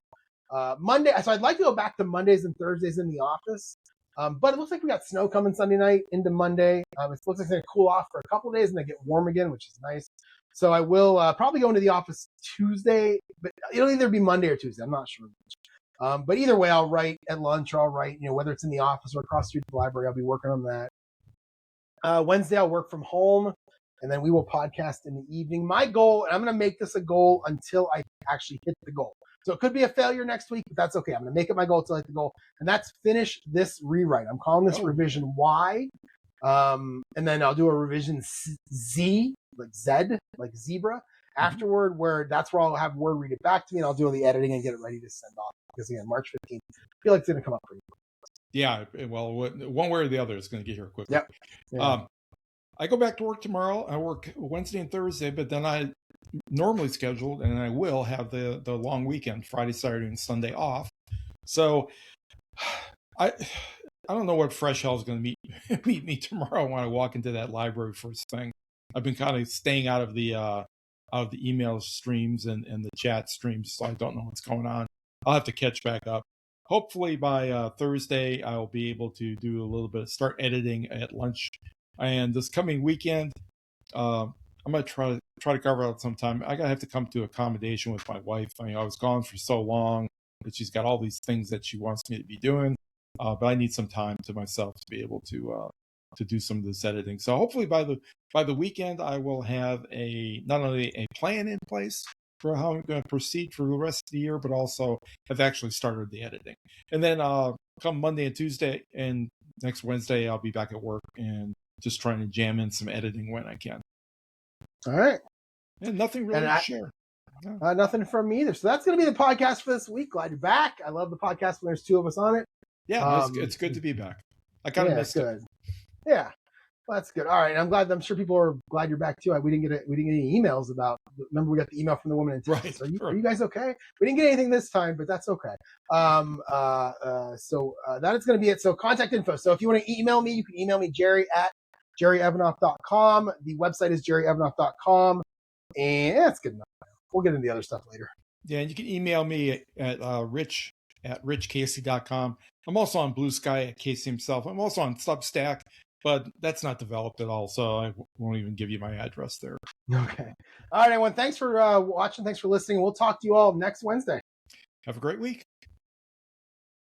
A: Monday, so I'd like to go back to Mondays and Thursdays in the office. But it looks like we got snow coming Sunday night into Monday. It looks like it's going to cool off for a couple of days and then get warm again, which is nice. So I will probably go into the office Tuesday, but it'll either be Monday or Tuesday. I'm not sure. But either way, I'll write at lunch or I'll write, whether it's in the office or across the street at the library, I'll be working on that. Wednesday, I'll work from home, and then we will podcast in the evening. My goal, and I'm going to make this a goal until I actually hit the goal. So it could be a failure next week, but that's okay. I'm going to make it my goal until I hit the goal. And that's finish this rewrite. I'm calling this revision Y. And then I'll do a revision Z, like Z, like zebra, afterward, where that's where I'll have Word read it back to me, and I'll do all the editing and get it ready to send off. Because again, March 15th, I feel like it's going to come up pretty quick.
C: Yeah, well, one way or the other, it's going to get here quickly.
A: Yep. Yeah.
C: I go back to work tomorrow. I work Wednesday and Thursday, but then I normally scheduled, and I will have the long weekend, Friday, Saturday, and Sunday off. So I don't know what fresh hell is going to meet me tomorrow when I walk into that library first thing. I've been kind of staying out of the email streams and the chat streams, so I don't know what's going on. I'll have to catch back up. Hopefully by Thursday, I'll be able to do a little bit, start editing at lunch. And this coming weekend, I'm gonna try to carve out some time. I gotta have to come to accommodation with my wife. I was gone for so long that she's got all these things that she wants me to be doing, but I need some time to myself to be able to do some of this editing. So hopefully by the weekend, I will have not only a plan in place for how I'm going to proceed for the rest of the year, but also have actually started the editing. And then come Monday and Tuesday and next Wednesday, I'll be back at work and just trying to jam in some editing when I can.
A: All right.
C: And nothing really to share.
A: No. Nothing from me either. So that's going to be the podcast for this week. Glad you're back. I love the podcast when there's 2 of us on it.
C: Yeah, it's good to be back. I kind of missed it.
A: Yeah, well, that's good. All right, I'm sure people are glad you're back too. We didn't get any emails about. Remember, we got the email from the woman in Texas.
C: Right.
A: Are you guys okay? We didn't get anything this time, but that's okay. So that is going to be it. So contact info. So if you want to email me, you can email me jerry@jerryevanoff.com. The website is jerryevanoff.com, and that's good enough. We'll get into the other stuff later.
C: Yeah, and you can email me at rich@richcasey.com. I'm also on Blue Sky at Casey himself. I'm also on Substack, but that's not developed at all, so I won't even give you my address there.
A: Okay. All right, everyone. Thanks for watching. Thanks for listening. We'll talk to you all next Wednesday.
C: Have a great week.